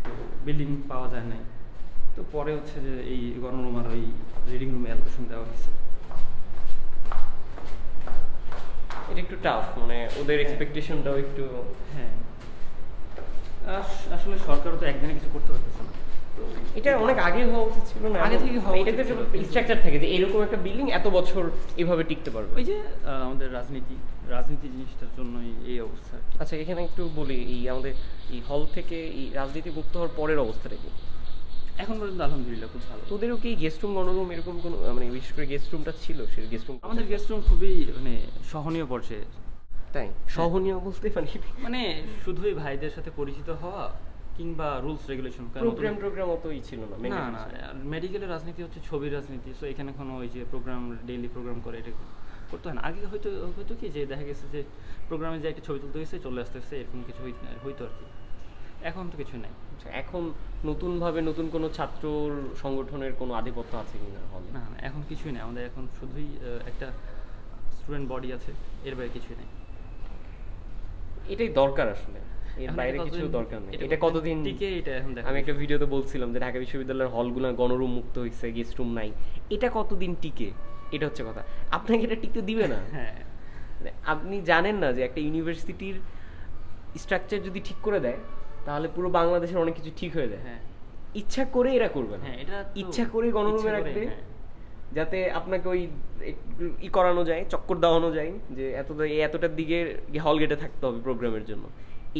তো বিল্ডিং পাওয়া যায় নাই। তো পরে হচ্ছে যে এই গণরুম আর ওই রিডিং রুমে অ্যালোকেশন দেওয়া হয়েছে। এটা একটু টাফ, মানে ওদের এক্সপেকটেশনটাও একটু। হ্যাঁ আসলে সরকারও তো একদিনে কিছু করতে পারতেছে না, তো এটা অনেক আগে হওয়া উচিত ছিল না? আগে থেকে হওয়া এটাতে স্ট্রাকচার থাকে যে এরকম একটা বিল্ডিং এত বছর এভাবে টিকতে পারবে। ওই যে আমাদের রাজনীতি জিনিসটার জন্যই এই অবস্থা। আচ্ছা এখানে একটু বলি, এই আমাদের এই হল থেকে এই রাজনীতি মুক্ত হওয়ার পরের অবস্থাটা কি? এখন পর্যন্ত আলহামদুলিল্লাহ খুব ভালো। তোদেরও কি গেস্ট রুম গণরুম এরকম কোনো মানে বিশেষ করে গেস্ট রুমটা ছিল? সেই গেস্ট রুম, আমাদের গেস্ট রুম খুবই মানে সহনীয় পর্যায়ে। তাই সহনীয় বলতে মানে শুধুই ভাইদের সাথে পরিচিত হওয়া কিংবা রুলস রেগুলেশন, প্রোগ্রাম অতই ছিল না। না মেডিকেলের রাজনীতি হচ্ছে ছবির রাজনীতি, সো এখানে কোনো ওই যে প্রোগ্রাম ডেইলি প্রোগ্রাম করে এটা করতে হয় না। আগে হয়তো কি যে দেখা গেছে যে প্রোগ্রামে যে একটা ছবি তুলতে হয়েছে চলে আসতেছে, এরকম কিছু হইতো আর কি। এখন তো কিছু নাই। এখন নতুনভাবে নতুন কোনো ছাত্র সংগঠনের কোনো আধিপত্য আছে কিনা হলে? না এখন কিছুই নেই, আমাদের এখন শুধুই একটা স্টুডেন্ট বডি আছে, এর বাইরে কিছুই নেই। এটাই দরকার আসলে, এর বাইরে কিছু দরকার নেই। এটা কতদিন টিকে, এটা এখন দেখো। আমি একটা ভিডিওতে বলছিলাম যে ঢাকা বিশ্ববিদ্যালয়ের হলগুলো গণরুম মুক্ত হয়েছে, গেস্ট রুম নাই, এটা কতদিন টিকে? এটা হচ্ছে কথা। আপনাকে এটা টিকতে দিবে না। হ্যাঁ আপনি জানেন না যে একটা ইউনিভার্সিটির স্ট্রাকচার যদি ঠিক করে দেয় তাহলে পুরো বাংলাদেশের অনেক কিছু ঠিক হয়ে যায়। হ্যাঁ ইচ্ছা করে এরা করবে না, হ্যাঁ এটা ইচ্ছা করে গণরুমে রাখবে যাতে আপনাকে ওই করানো যায়, চক্কর দেওয়ানো যায় যে এতটার দিকে হল গেটে থাকতে হবে প্রোগ্রামের জন্য।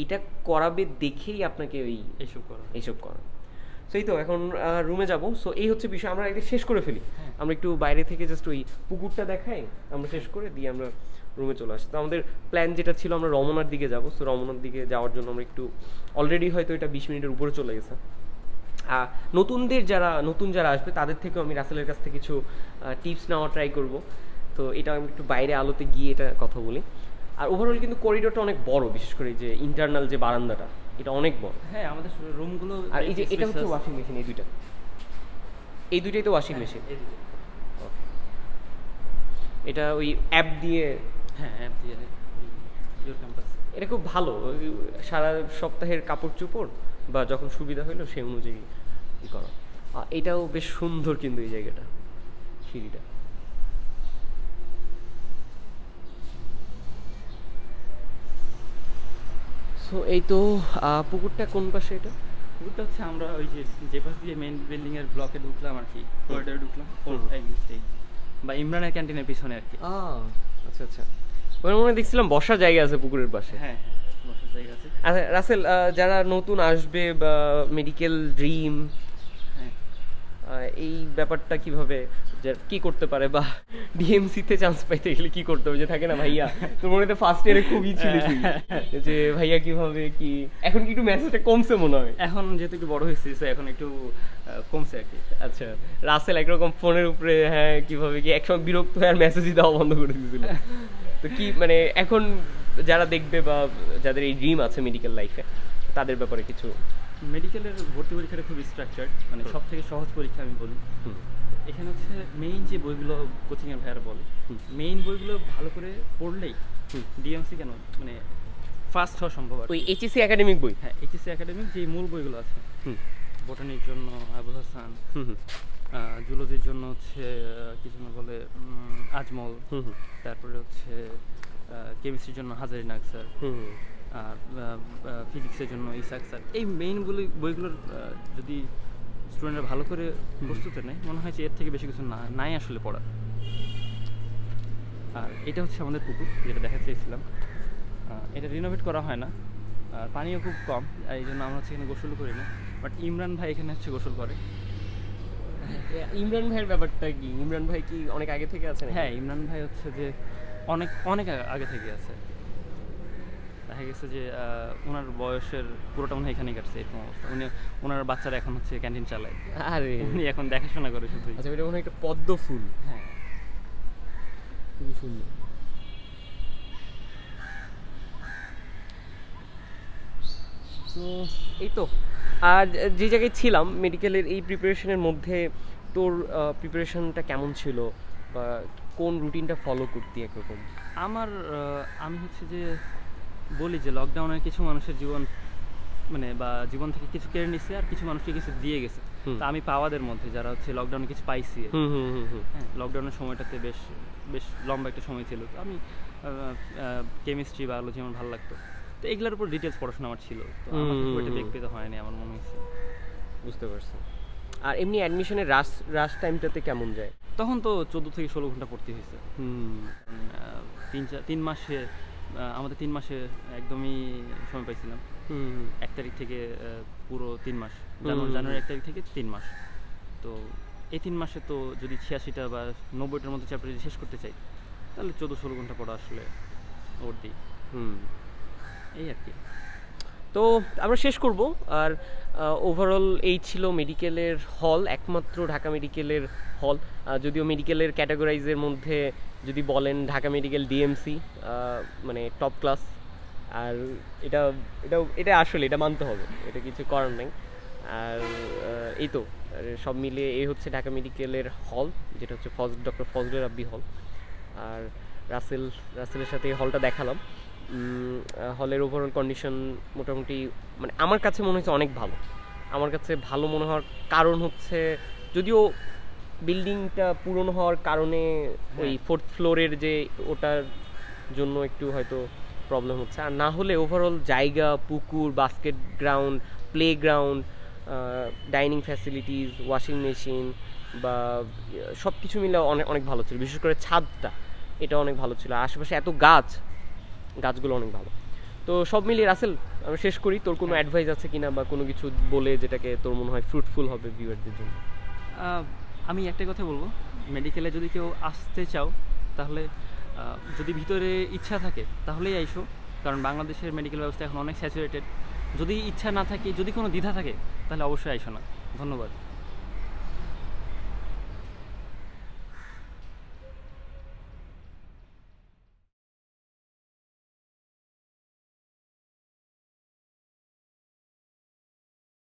এটা করাবে দেখেই আপনাকে ওই এইসব করা। সেই তো এখন রুমে যাব। সো এই হচ্ছে বিষয়, আমরা এটা শেষ করে ফেলি। আমরা একটু বাইরে থেকে জাস্ট ওই পুকুরটা দেখাই, আমরা শেষ করে দিয়ে আমরা রুমে চলে আসি। তো আমাদের প্ল্যান যেটা ছিল আমরা রমনার দিকে যাব। সো রমনার দিকে যাওয়ার জন্য আমরা একটু অলরেডি হয়তো এটা 20 মিনিটের উপরে চলে গেছে। নতুন যারা আসবে তাদের থেকেও আমি রাসেলের কাছ থেকে কিছু টিপস নেওয়া ট্রাই করব। তো এটা আমি একটু বাইরে আলোতে গিয়ে এটা কথা বলি। আর ওভারঅল কিন্তু করিডোরটা অনেক বড়, বিশেষ করে যে ইন্টারনাল যে বারান্দাটা এটা অনেক বড়। হ্যাঁ আমাদের রুমগুলো, আর এই যে এটা হচ্ছে ওয়াশিং মেশিন, এই দুইটাই তো ওয়াশিং মেশিন। এটা ওই অ্যাপ দিয়ে, অ্যাপ দিয়ে ইওর ক্যাম্পাস। এটা খুব ভালো, সারা সপ্তাহের কাপড় চোপড় বা যখন সুবিধা হইলো সেই অনুযায়ী ই করা। এটাও বেশ সুন্দর কিন্তু এই জায়গাটা, সিঁড়িটা। সো এই তো পুকুরটা কোন পাশে? পুকুরটা হচ্ছে আমরা ওই যে পাশ দিয়ে মেইন বিল্ডিং এর ব্লকে ঢুকলাম আর কি, করিডোরে ঢুকলাম বা ইমরানের ক্যান্টিনের পিছনে আর কি। আচ্ছা আচ্ছা, ওখানে মনে দেখছিলাম বসার জায়গা আছে পুকুরের পাশে। হ্যাঁ বসার জায়গা আছে। আচ্ছা রাসেল, যারা নতুন আসবে বা মেডিকেল ড্রিম, এই ব্যাপারটা কিভাবে কি করতে পারে, বা ডিএমসি তে চান্স পাইতে গেলে কি করতে হবে? যে থাকে না ভাইয়া, তোর মনে হয় ফার্স্ট ইয়ারে খুবই ছিল যে ভাইয়া কিভাবে কি, এখন কি একটু মেসেজটা কমছে মনে হয়? এখন যেহেতু একটু বড় হয়েছে এখন একটু কমছে আর কি। আচ্ছা, রাসেল একরকম ফোনের উপরে হ্যাঁ কিভাবে কি একসময় বিরক্ত হয়ে আর মেসেজই দেওয়া বন্ধ করে দিয়েছিল। তো কি মানে এখন যারা দেখবে বা যাদের এই ড্রিম আছে মেডিকেল লাইফে তাদের ব্যাপারে কিছু? মেডিকেলের ভর্তি পরীক্ষাটা খুব স্ট্রাকচার্ড, মানে সব থেকে সহজ পরীক্ষা আমি বলি। এখানে হচ্ছে মেইন যে বইগুলো কোচিংয়ের ভাইয়ারা বলে, মেইন বইগুলো ভালো করে পড়লেই ডিএমসি কেন মানে ফার্স্ট হওয়া সম্ভব আর কি। ওই এইচএসসি একাডেমিক বই? হ্যাঁ, এইচএসসি একাডেমিক যে মূল বইগুলো আছে, বোটানির জন্য আবুল হাসান, জুলজির জন্য হচ্ছে কি যেন বলে আজমল, তারপরে হচ্ছে কেমিস্ট্রির জন্য হাজারিনাগ স্যার, আর ফিজিক্সের জন্য ইসাক স্যার। এই মেইন বইগুলোর যদি স্টুডেন্টরা ভালো করে প্রস্তুতি নেয়, মনে হয় যে এর থেকে বেশি কিছু নাই আসলে পড়ার। আর এটা হচ্ছে আমাদের পুকুর, যেটা দেখাতে চেয়েছিলাম। এটা রিনোভেট করা হয় না, আর পানিও খুব কম, এই জন্য আমরা হচ্ছে এখানে গোসল করি না। বাট ইমরান ভাই এখানে হচ্ছে গোসল করে। ইমরান ভাইয়ের ব্যাপারটা কি? ইমরান ভাই কি অনেক আগে থেকে আছেন? হ্যাঁ, ইমরান ভাই হচ্ছে যে অনেক অনেক আগে থেকে আছে। দেখা গেছে যে ওনার বয়সের পুরোটা মনে হয় এখানেই কাটছে, এরকম অবস্থা। ওনার বাচ্চারা এখন হচ্ছে ক্যান্টিন চালায়, আরে উনি এখন দেখাশোনা করে শুধু। আচ্ছা, এটা মনে হয় একটা পদ্ম ফুল। হ্যাঁ, খুবই সুন্দর। তো এই তো, আর যে জায়গায় ছিলাম মেডিকেলের এই প্রিপারেশনের মধ্যে, তোর প্রিপারেশনটা কেমন ছিল বা কোন রুটিনটা ফলো করতি একরকম? আমি হচ্ছে যে বলি যে লকডাউনে কিছু মানুষের জীবন মানে বা জীবন থেকে কিছু কেড়ে নিচ্ছে, আর কিছু মানুষকে কিছু দিয়ে গেছে। তা আমি পাওয়াদের মধ্যে যারা হচ্ছে লকডাউনে কিছু পাইছি। হ্যাঁ, লকডাউনের সময়টাতে বেশ বেশ লম্বা একটা সময় ছিল। তো আমি কেমিস্ট্রি, বায়োলজি আমার ভালো লাগতো, তো এগুলোর উপর ডিটেলস পড়াশোনা আমার ছিল। তো আমার ওইটা বেগ পেতে হয়নি আমার মনে হয়েছে। বুঝতে পারছি। আর এমনি অ্যাডমিশনের রাশ টাইমটাতে কেমন যায়? তখন তো 14 থেকে 16 ঘন্টা পড়তে হয়েছে। 3 মাসে আমাদের 3 মাসে একদমই সময় পাইছিলাম। 1 তারিখ থেকে পুরো 3 মাস, জানুয়ারি 1 তারিখ থেকে 3 মাস। তো এই 3 মাসে তো যদি 86টা বা 90টার মতো চ্যাপ্টার যদি শেষ করতে চাই, তাহলে 14-16 ঘন্টা পড়া আসলে ওর দিই। এই আর কি। তো আমরা শেষ করব। আর ওভারঅল এই ছিল মেডিকেলের হল, একমাত্র ঢাকা মেডিকেলের হল। যদিও মেডিকেলের ক্যাটাগরাইজের মধ্যে যদি বলেন ঢাকা মেডিকেল ডিএমসি মানে টপ ক্লাস, আর এটা আসলে এটা মানতে হবে, এটা কিছু করার নেই। আর এই তো সব মিলিয়ে এই হচ্ছে ঢাকা মেডিকেলের হল, যেটা হচ্ছে ডক্টর ফজলে রাব্বি হল। আর রাসেলের সাথে এই হলটা দেখালাম। হলের ওভারঅল কন্ডিশন মোটামুটি মানে আমার কাছে মনে হচ্ছে অনেক ভালো। আমার কাছে ভালো মনে হওয়ার কারণ হচ্ছে, যদিও বিল্ডিংটা পুরনো হওয়ার কারণে ওই 4th ফ্লোরের যে ওটার জন্য একটু হয়তো প্রবলেম হচ্ছে, আর না হলে ওভারঅল জায়গা, পুকুর, basket ground, play ground, dining facilities, washing machine বা সব কিছু মিলে অনেক ভালো ছিল। বিশেষ করে ছাদটা, এটা অনেক ভালো ছিল। আশেপাশে এত গাছগুলো অনেক ভালো। তো সব মিলিয়ে রাসেল আমরা শেষ করি। তোর কোনো অ্যাডভাইস আছে কিনা বা কোনো কিছু বলে যেটাকে তোর মনে হয় ফ্রুটফুল হবে ভিউয়ারদের জন্য? আমি একটাই কথা বলবো, মেডিকেলে যদি কেউ আসতে চাও, তাহলে যদি ভিতরে ইচ্ছা থাকে তাহলেই আইসো, কারণ বাংলাদেশের মেডিকেল ব্যবস্থা এখন অনেক স্যাচুরেটেড। যদি ইচ্ছা না থাকে, যদি কোনো দ্বিধা থাকে, তাহলে অবশ্যই আইসো না। ধন্যবাদ।